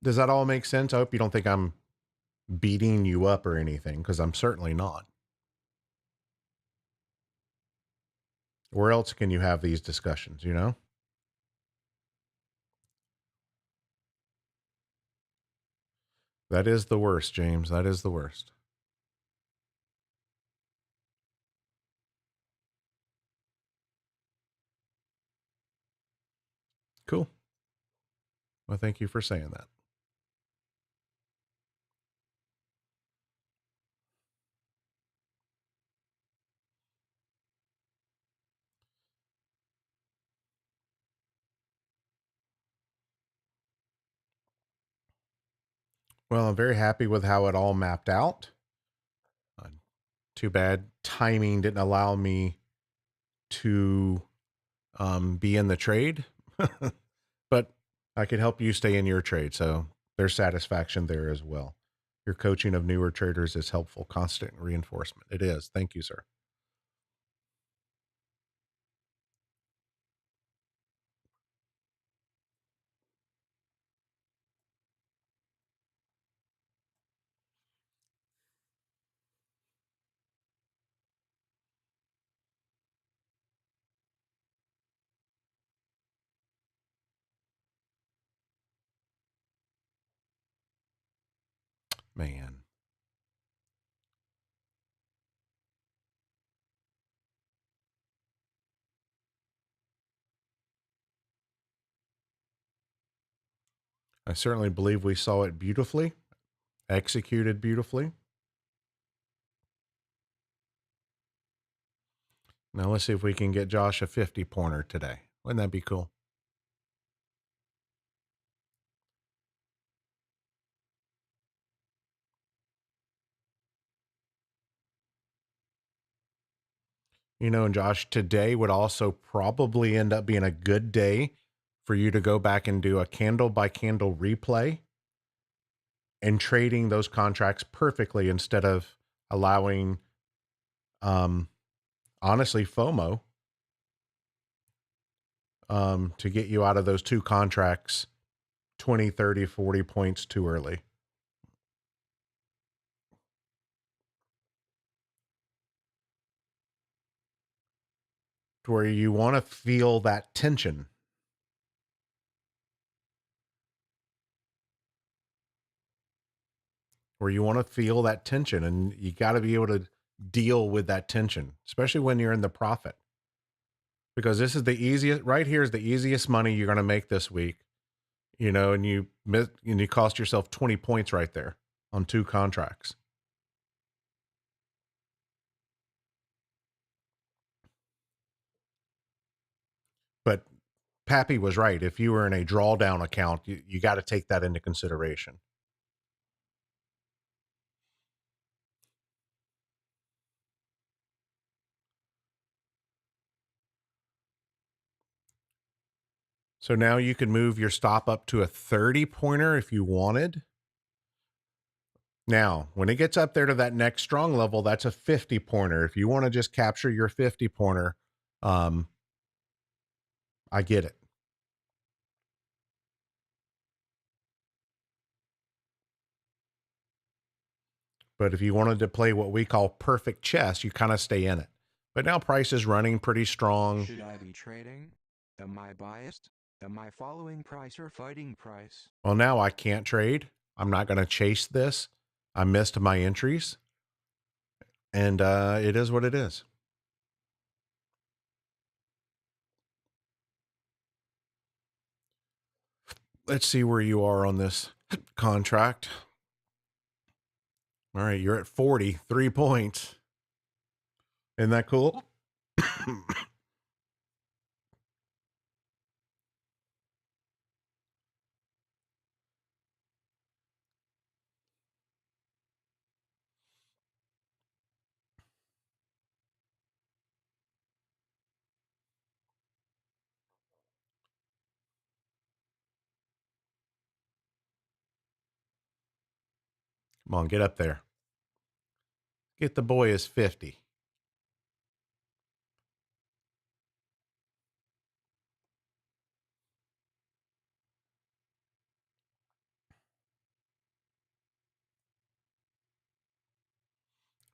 Does that all make sense? I hope you don't think I'm beating you up or anything, because I'm certainly not. Where else can you have these discussions, you know? That is the worst, James. That is the worst. Cool. Well, thank you for saying that. Well, I'm very happy with how it all mapped out. Too bad timing didn't allow me to be in the trade, but I could help you stay in your trade. So there's satisfaction there as well. Your coaching of newer traders is helpful. Constant reinforcement. It is. Thank you, sir. Man. I certainly believe we saw it beautifully, executed beautifully. Now let's see if we can get Josh a 50 pointer today. Wouldn't that be cool? You know, and Josh, today would also probably end up being a good day for you to go back and do a candle by candle replay and trading those contracts perfectly instead of allowing, um, honestly, FOMO to get you out of those two contracts 20, 30, 40 points too early. To where you want to feel that tension. Where you want to feel that tension, and you got to be able to deal with that tension, especially when you're in the profit. Because this is the easiest, right here is the easiest money you're going to make this week, you know, and you miss, and you cost yourself 20 points right there on two contracts. But Pappy was right. If you were in a drawdown account, you got to take that into consideration. So now you can move your stop up to a 30 pointer if you wanted. Now, when it gets up there to that next strong level, that's a 50 pointer. If you want to just capture your 50 pointer, I get it. But if you wanted to play what we call perfect chess, you kind of stay in it. But now price is running pretty strong. Should I be trading? Am I biased? Am I following price or fighting price? Well, now I can't trade. I'm not going to chase this. I missed my entries. And it is what it is. Let's see where you are on this contract. All right, you're at 43 points. Isn't that cool? Come on, get up there. Get the boy his 50.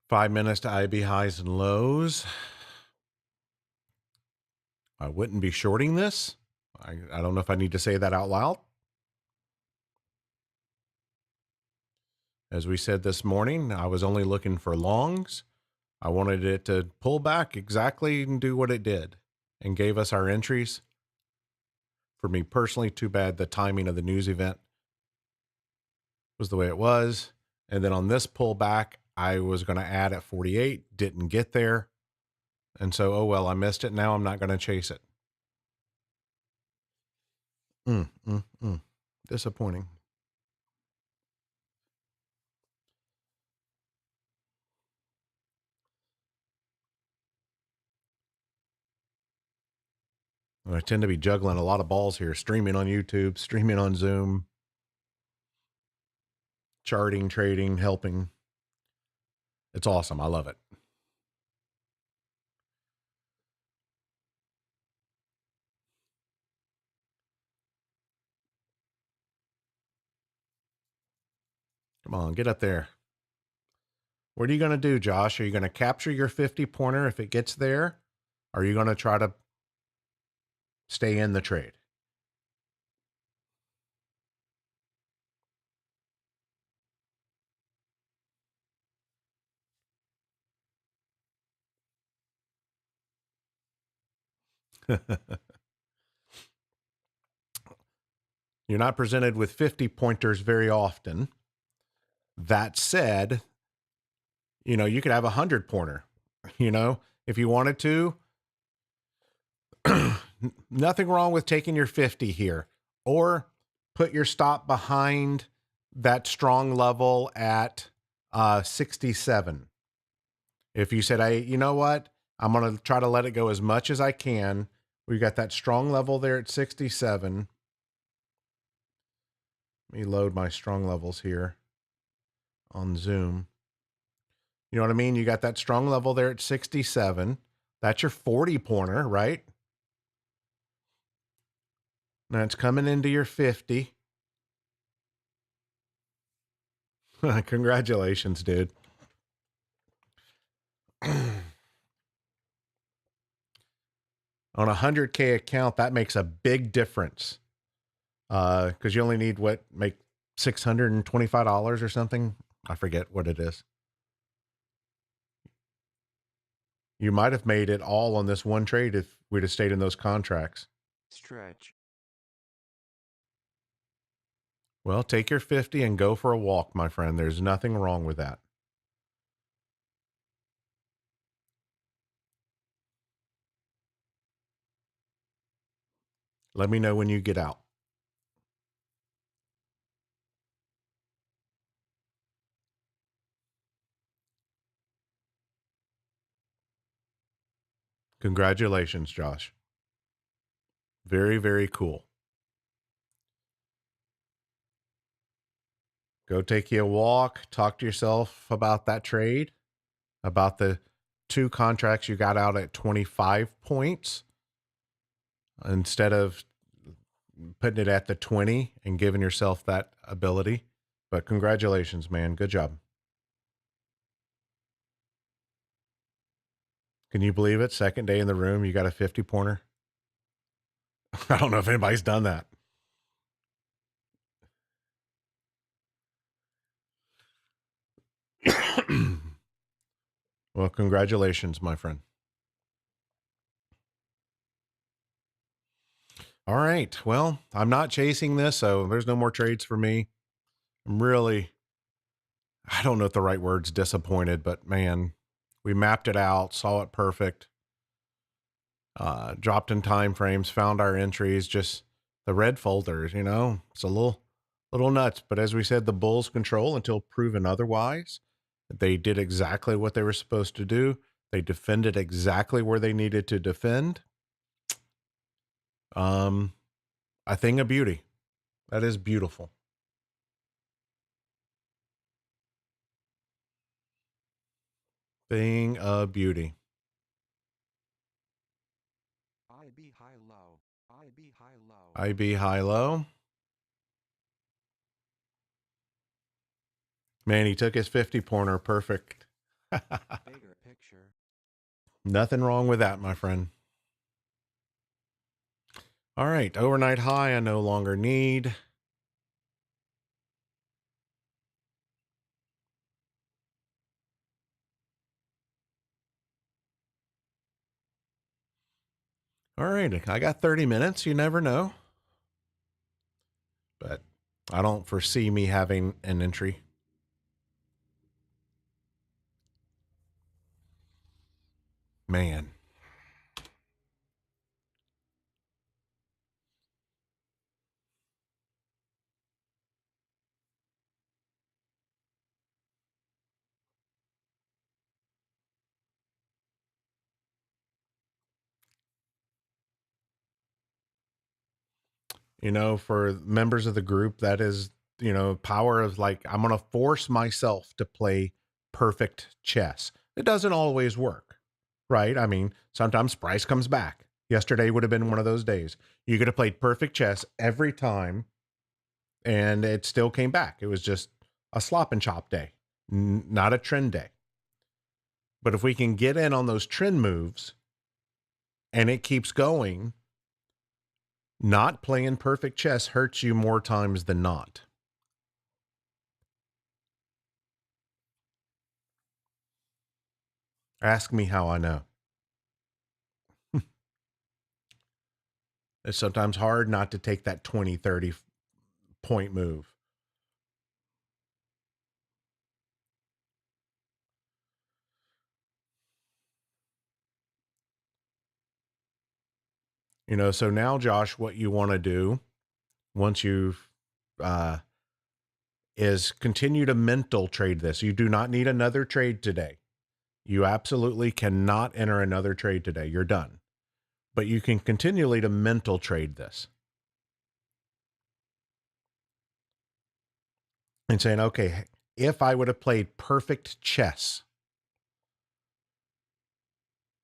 Five minutes to IB highs and lows. I wouldn't be shorting this. I don't know if I need to say that out loud. As we said this morning, I was only looking for longs. I wanted it to pull back exactly and do what it did and gave us our entries. For me personally, too bad the timing of the news event was the way it was. And then on this pullback, I was going to add at 48, didn't get there. And so, oh well, I missed it. Now I'm not going to chase it. Disappointing. I tend to be juggling a lot of balls here, streaming on YouTube, streaming on Zoom, charting, trading, helping. It's awesome. I love it. Come on, get up there. What are you going to do, Josh? Are you going to capture your 50 pointer if it gets there? Or are you going to try to stay in the trade? You're not presented with 50 pointers very often. That said, you could have a 100 pointer, if you wanted to. Nothing wrong with taking your 50 here, or put your stop behind that strong level at 67. If you said, hey, you know what? I'm going to try to let it go as much as I can. We've got that strong level there at 67. Let me load my strong levels here on Zoom. You know what I mean? You got that strong level there at 67. That's your 40 pointer, right? Now it's coming into your 50. Congratulations, dude. On a 100K account, that makes a big difference. Because you only need make $625 or something. I forget what it is. You might have made it all on this one trade if we'd have stayed in those contracts. Stretch. Well, take your 50 and go for a walk, my friend. There's nothing wrong with that. Let me know when you get out. Congratulations, Josh. Very, very cool. Go take you a walk, talk to yourself about that trade, about the two contracts you got out at 25 points instead of putting it at the 20 and giving yourself that ability. But congratulations, man. Good job. Can you believe it? Second day in the room, you got a 50 pointer. I don't know if anybody's done that. Well, congratulations, my friend. All right. Well, I'm not chasing this, so there's no more trades for me. I'm really, I don't know if the right word's disappointed, but man, we mapped it out, saw it perfect, dropped in time frames, found our entries, just the red folders, it's a little nuts. But as we said, the bulls control until proven otherwise. They did exactly what they were supposed to do. They defended exactly where they needed to defend. A thing of beauty. That is beautiful. Being a beauty. IB high low. IB high low. IB high low. Man, he took his 50 pointer. Perfect. Bigger picture. Nothing wrong with that, my friend. All right. Overnight high, I no longer need. All right. I got 30 minutes. You never know. But I don't foresee me having an entry. Man. For members of the group, that is, power of like, I'm going to force myself to play perfect chess. It doesn't always work, right? I mean, sometimes price comes back. Yesterday would have been one of those days. You could have played perfect chess every time and it still came back. It was just a slop and chop day, not a trend day. But if we can get in on those trend moves and it keeps going, not playing perfect chess hurts you more times than not. Ask me how I know. It's sometimes hard not to take that 20, 30 point move. So now, Josh, what you want to do once you've uh, is continue to mental trade this. You do not need another trade today. You absolutely cannot enter another trade today. You're done. But you can continually to mental trade this and saying, okay, if I would have played perfect chess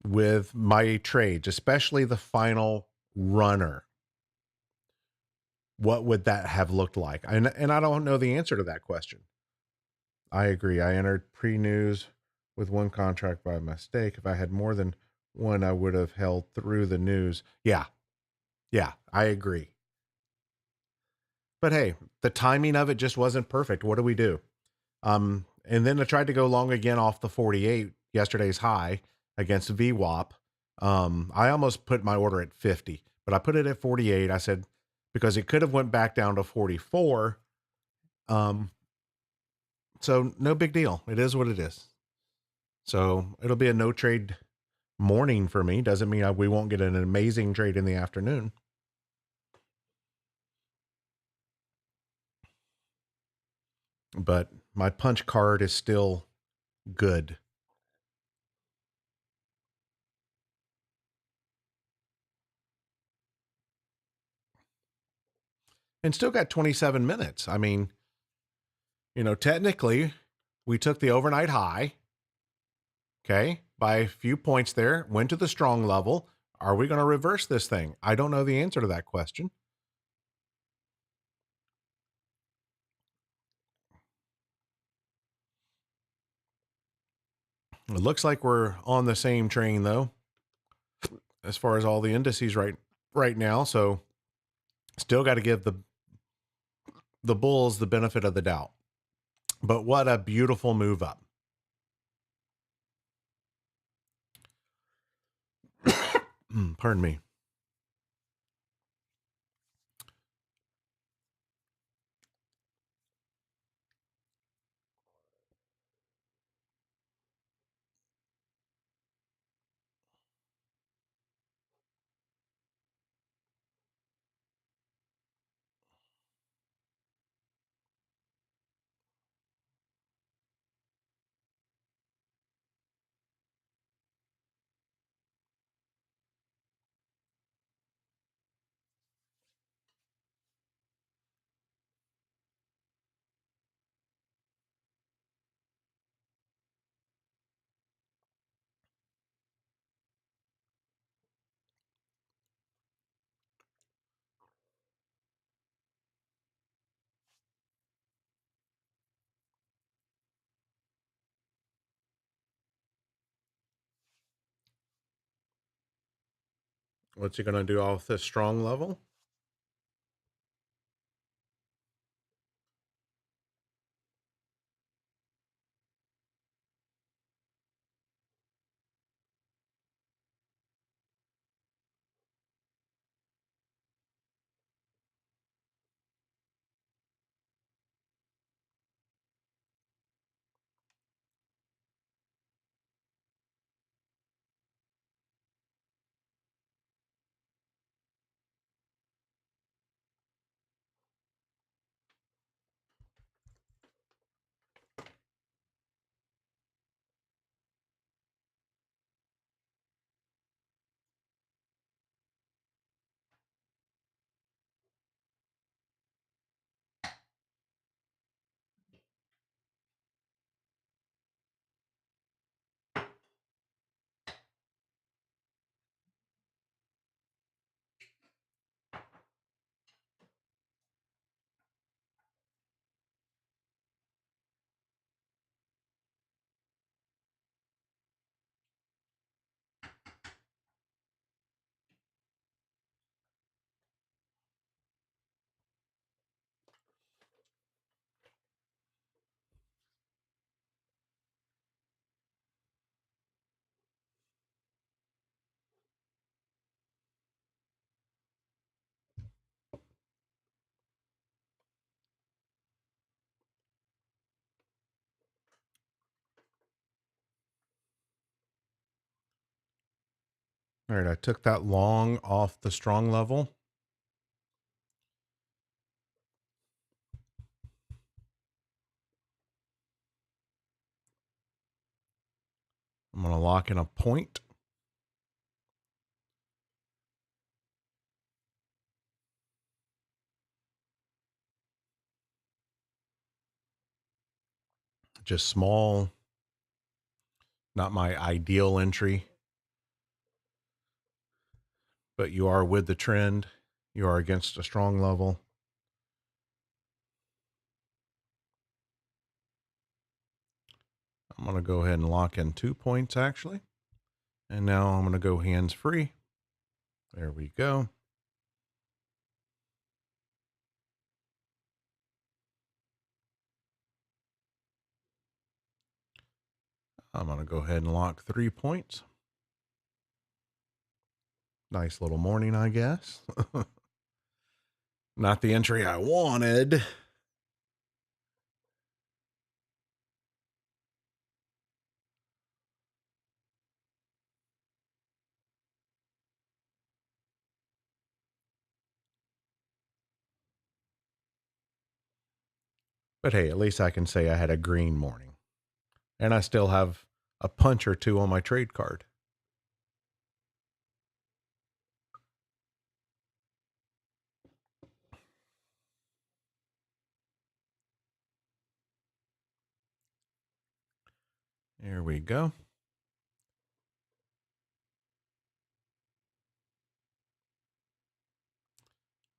with my trades, especially the final runner, what would that have looked like? And I don't know the answer to that question. I agree. I entered pre-news with one contract by mistake. If I had more than one, I would have held through the news. Yeah. Yeah, I agree. But hey, the timing of it just wasn't perfect. What do we do? And then I tried to go long again off the 48, yesterday's high against VWAP. I almost put my order at 50, but I put it at 48. I said, because it could have went back down to 44. Um, so no big deal. It is what it is. So it'll be a no trade morning for me. Doesn't mean we won't get an amazing trade in the afternoon. But my punch card is still good. And still got 27 minutes. I mean, technically, we took the overnight high, okay, by a few points there, went to the strong level. Are we going to reverse this thing? I don't know the answer to that question. It looks like we're on the same train though, as far as all the indices right now. So still got to give the bulls the benefit of the doubt. But what a beautiful move up. Pardon me. What's he going to do off this strong level? All right, I took that long off the strong level. I'm going to lock in a point. Just small, not my ideal entry, but you are with the trend. You are against a strong level. I'm going to go ahead and lock in 2 points actually. And now I'm going to go hands free. There we go. I'm going to go ahead and lock 3 points. Nice little morning, I guess. Not the entry I wanted. But hey, at least I can say I had a green morning. And I still have a punch or two on my trade card. There we go.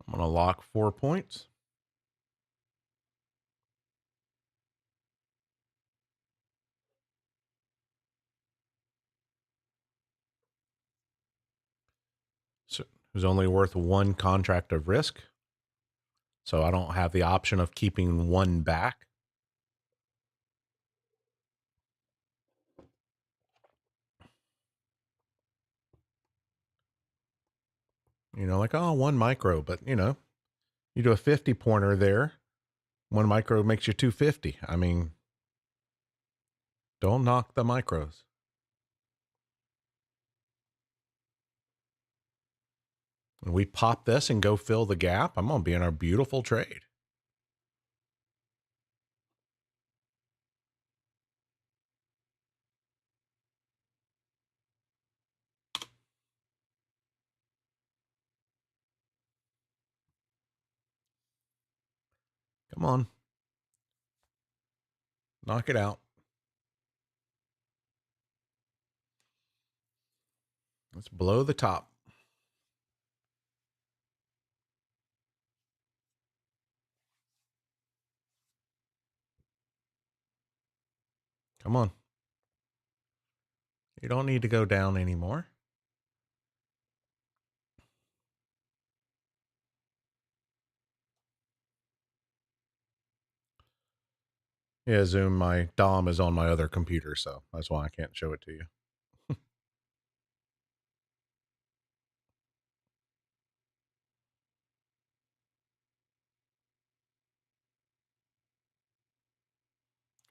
I'm going to lock 4 points. So it was only worth 1 contract of risk. So I don't have the option of keeping 1 back. Like, oh, 1 micro, but you do a 50 pointer there. 1 micro makes you 250. I mean, don't knock the micros. When we pop this and go fill the gap, I'm going to be in our beautiful trade. Come on. Knock it out. Let's blow the top. Come on. You don't need to go down anymore. Yeah, Zoom, my DOM is on my other computer, so that's why I can't show it to you.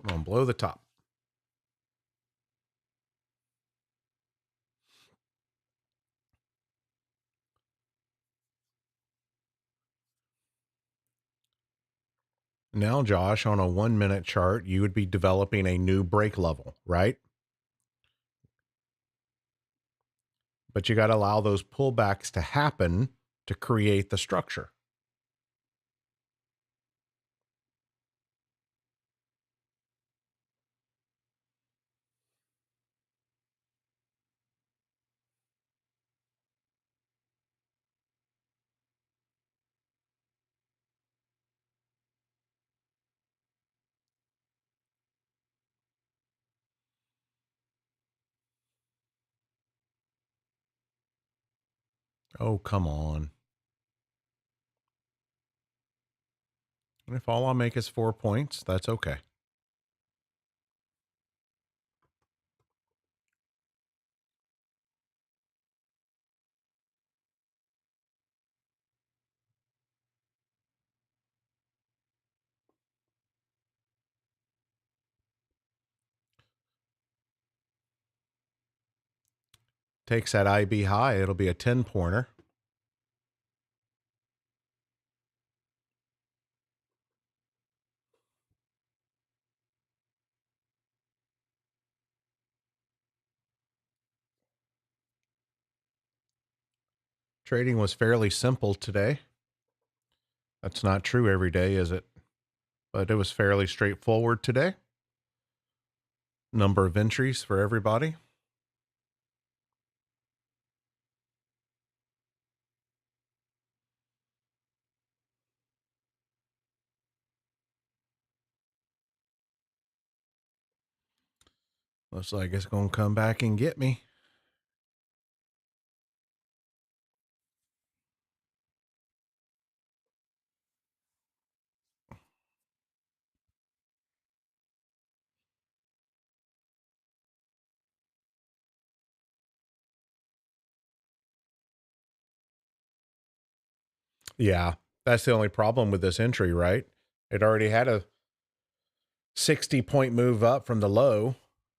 Come on, blow the top. Now, Josh, on a 1 minute chart, you would be developing a new break level, right? But you got to allow those pullbacks to happen to create the structure. Oh, come on. And if all I make is 4 points, that's okay. Takes that IB high, it'll be a 10 pointer. Trading was fairly simple today. That's not true every day, is it? But it was fairly straightforward today. Number of entries for everybody. Looks like it's going to come back and get me. Yeah, that's the only problem with this entry, right? It already had a 60-point move up from the low.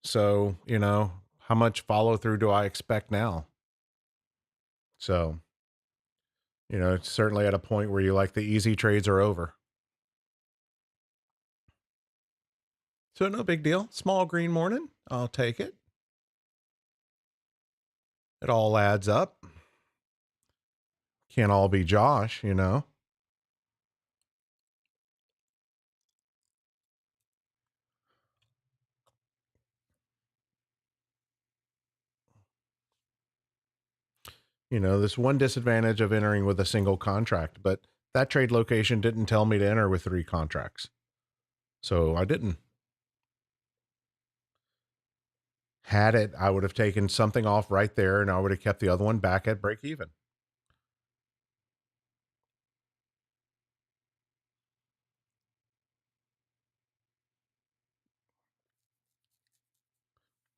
So, how much follow through do I expect now? So, it's certainly at a point where you like the easy trades are over. So, no big deal. Small green morning. I'll take it. It all adds up. Can't all be Josh. This one disadvantage of entering with a single contract, but that trade location didn't tell me to enter with 3 contracts. So I didn't. Had it, I would have taken something off right there and I would have kept the other one back at break even.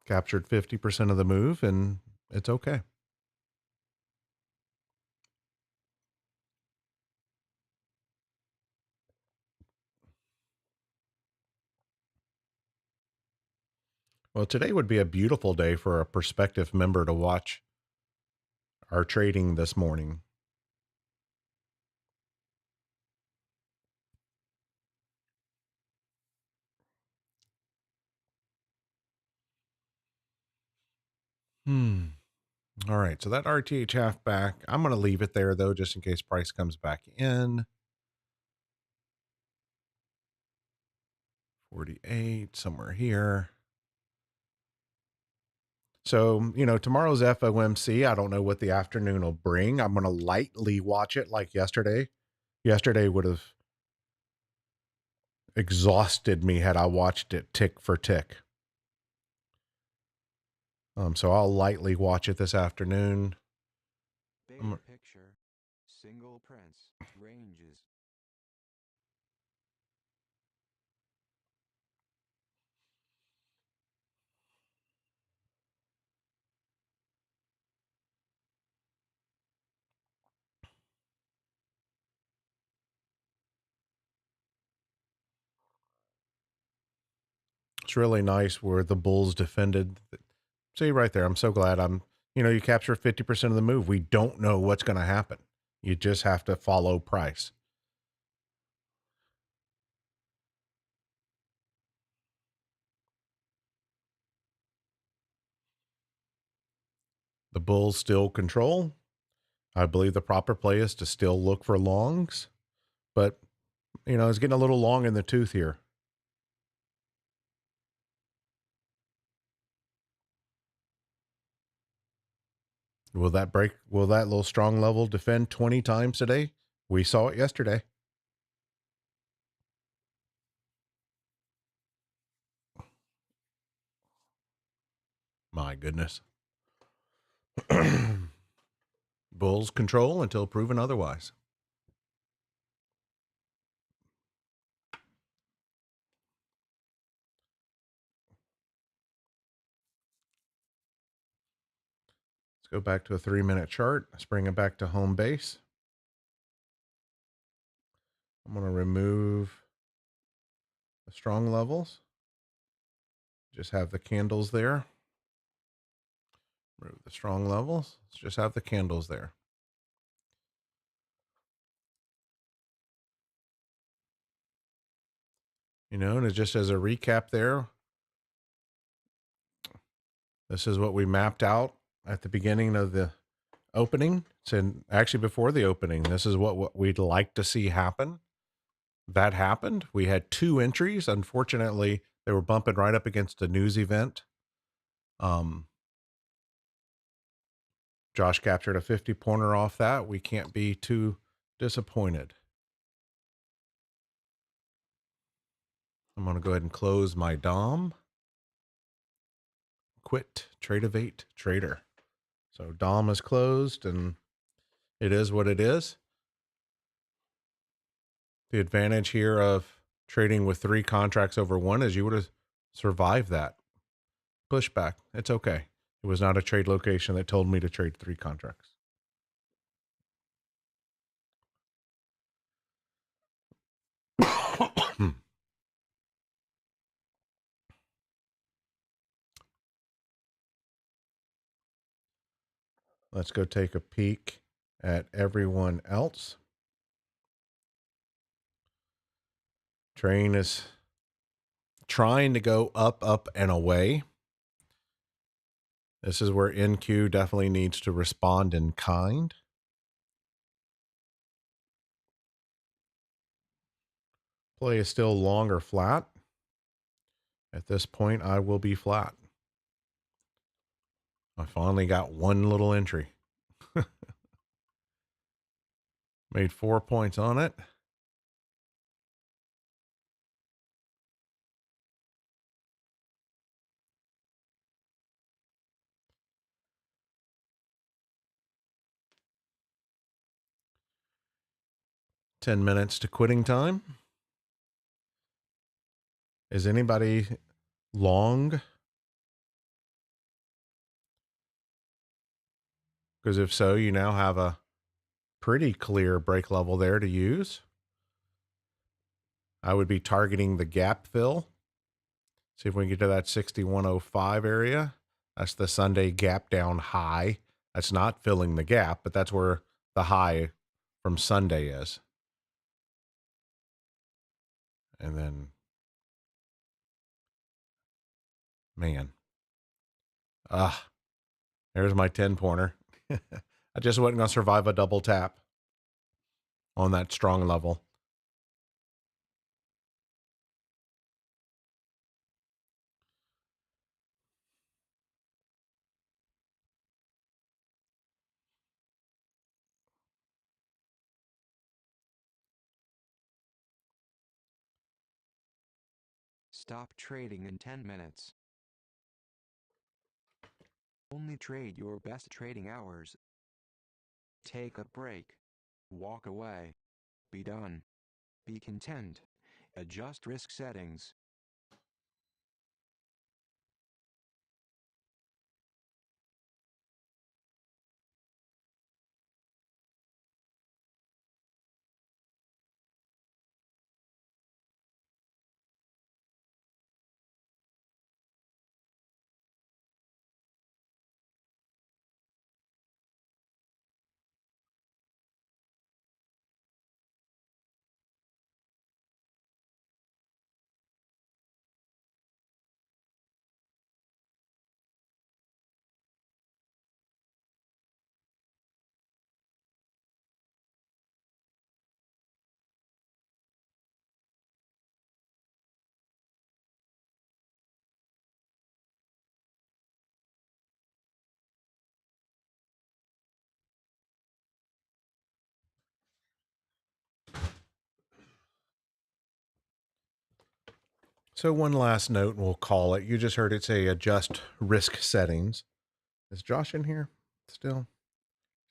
Captured 50% of the move and it's okay. Well, today would be a beautiful day for a prospective member to watch our trading this morning. All right. So that RTH half back, I'm going to leave it there though, just in case price comes back in. 48, somewhere here. So, tomorrow's FOMC. I don't know what the afternoon will bring. I'm going to lightly watch it like yesterday. Yesterday would have exhausted me had I watched it tick for tick. So I'll lightly watch it this afternoon. Beta picture. Single prince. Ranges. It's really nice where the bulls defended. See right there. I'm so glad you capture 50% of the move. We don't know what's going to happen. You just have to follow price. The bulls still control. I believe the proper play is to still look for longs, but it's getting a little long in the tooth here. Will that little strong level defend 20 times today? We saw it yesterday. My goodness. Bulls control until proven otherwise. Let's go back to a 3-minute chart. Let's bring it back to home base. I'm going to remove the strong levels. Just have the candles there. Remove the strong levels. Let's just have the candles there. And just as a recap there, this is what we mapped out at the beginning of the opening. And actually before the opening, this is what we'd like to see happen. That happened. We had 2 entries. Unfortunately, they were bumping right up against a news event. Josh captured a 50 pointer off that. We can't be too disappointed. I'm going to go ahead and close my DOM. Quit Trade of 8 Trader. So DOM is closed and it is what it is. The advantage here of trading with 3 contracts over 1 is you would have survived that pushback. It's okay. It was not a trade location that told me to trade 3 contracts. Let's go take a peek at everyone else. Train is trying to go up, up, and away. This is where NQ definitely needs to respond in kind. Play is still long or flat. At this point, I will be flat. I finally got 1 little entry. Made 4 points on it. $10 minutes to quitting time. Is anybody long? Because if so, you now have a pretty clear break level there to use. I would be targeting the gap fill. See if we can get to that 6105 area. That's the Sunday gap down high. That's not filling the gap, but that's where the high from Sunday is. And then, man, there's my 10 pointer. I just wasn't going to survive a double tap on that strong level. Stop trading in 10 minutes. Only trade your best trading hours. Take a break. Walk away. Be done. Be content. Adjust risk settings. So one last note, and we'll call it. You just heard it say adjust risk settings. Is Josh in here still?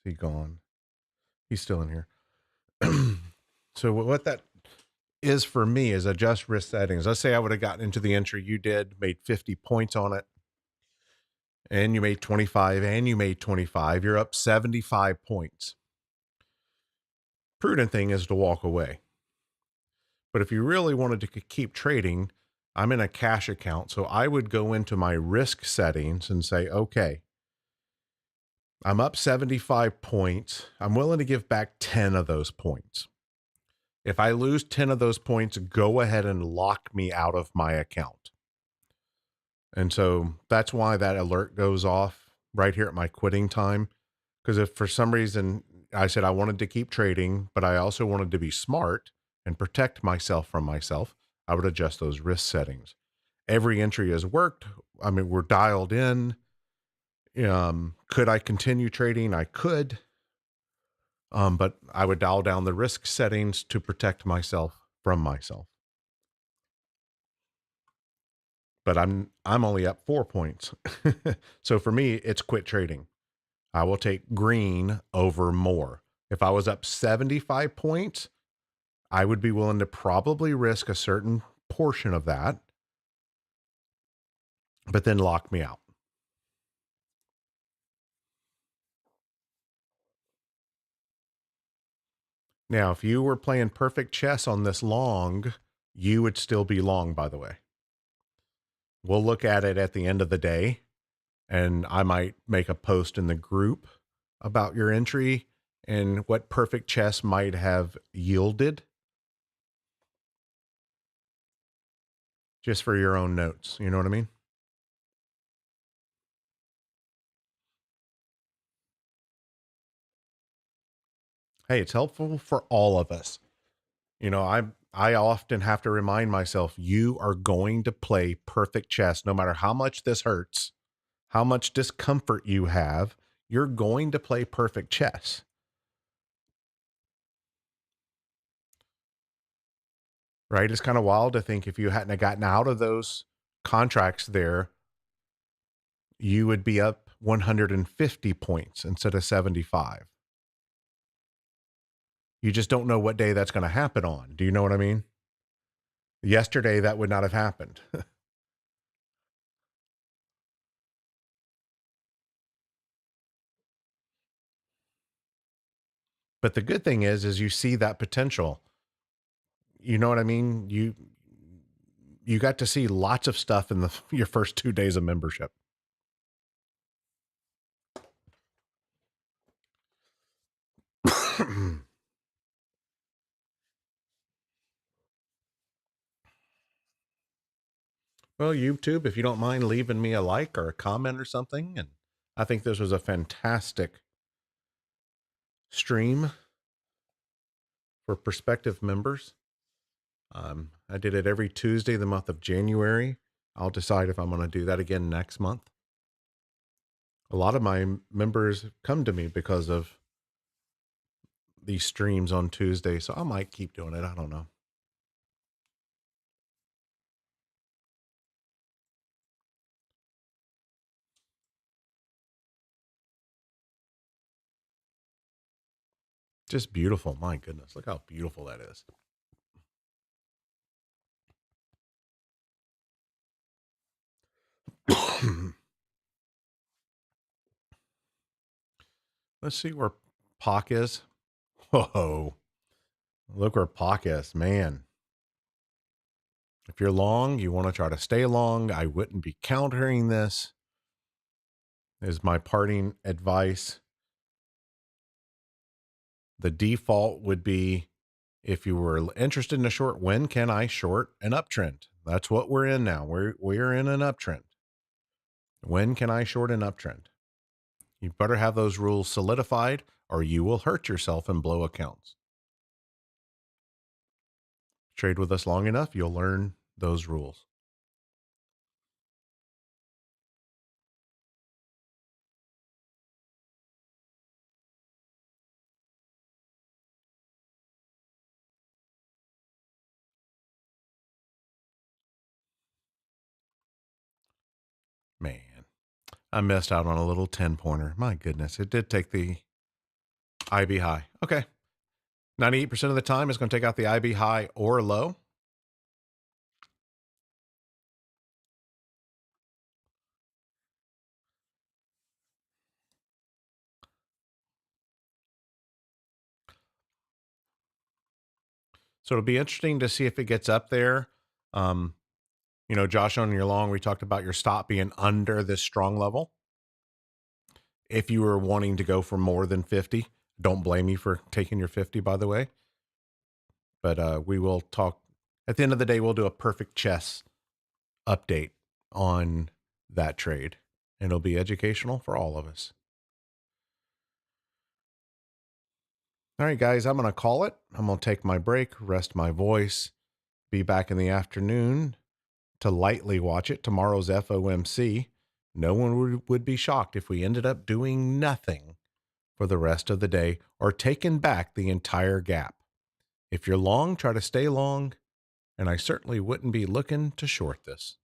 Is he gone? He's still in here. So what that is for me is adjust risk settings. Let's say I would have gotten into the entry you did, made 50 points on it, and you made 25, and you made 25. You're up 75 points. Prudent thing is to walk away. But if you really wanted to keep trading, I'm in a cash account. So I would go into my risk settings and say, okay, I'm up 75 points. I'm willing to give back 10 of those points. If I lose 10 of those points, go ahead and lock me out of my account. And so that's why that alert goes off right here at my quitting time. Because if for some reason I said I wanted to keep trading, but I also wanted to be smart and protect myself from myself, I would adjust those risk settings. Every entry has worked. I mean, we're dialed in. Could I continue trading? I could. But I would dial down the risk settings to protect myself from myself. But I'm only up 4 points. So for me, it's quit trading. I will take green over more. If I was up 75 points, I would be willing to probably risk a certain portion of that, but then lock me out. Now, if you were playing perfect chess on this long, you would still be long, by the way. We'll look at it at the end of the day, and I might make a post in the group about your entry and what perfect chess might have yielded, just for your own notes. You know what I mean? Hey, it's helpful for all of us. I often have to remind myself, you are going to play perfect chess no matter how much this hurts, how much discomfort you have, you're going to play perfect chess. Right? It's kind of wild to think if you hadn't have gotten out of those contracts there, you would be up 150 points instead of 75. You just don't know what day that's going to happen on. Do you know what I mean? Yesterday, that would not have happened. But the good thing is you see that potential. You know what I mean? You got to see lots of stuff in your first 2 days of membership. Well, YouTube, if you don't mind leaving me a like or a comment or something, and I think this was a fantastic stream for prospective members. I did it every Tuesday, the month of January. I'll decide if I'm going to do that again next month. A lot of my members come to me because of these streams on Tuesday, so I might keep doing it. I don't know. Just beautiful. My goodness. Look how beautiful that is. Let's see where Pock is. Whoa. Look where Pock is, man. If you're long, you want to try to stay long. I wouldn't be countering this, is my parting advice. The default would be, if you were interested in a short, when can I short an uptrend? That's what we're in now. We're in an uptrend. When can I short an uptrend? You better have those rules solidified or you will hurt yourself and blow accounts. Trade with us long enough, you'll learn those rules. I missed out on a little 10 pointer. My goodness. It did take the IB high. Okay. 98% of the time it's going to take out the IB high or low. So it'll be interesting to see if it gets up there. Um, Josh, on your long, we talked about your stop being under this strong level. If you were wanting to go for more than 50, don't blame me for taking your 50, by the way. But we will talk at the end of the day. We'll do a perfect chess update on that trade, and it'll be educational for all of us. All right, guys, I'm going to call it. I'm going to take my break, rest my voice, be back in the afternoon to lightly watch it. Tomorrow's FOMC. No one would be shocked if we ended up doing nothing for the rest of the day or taking back the entire gap. If you're long, try to stay long, and I certainly wouldn't be looking to short this.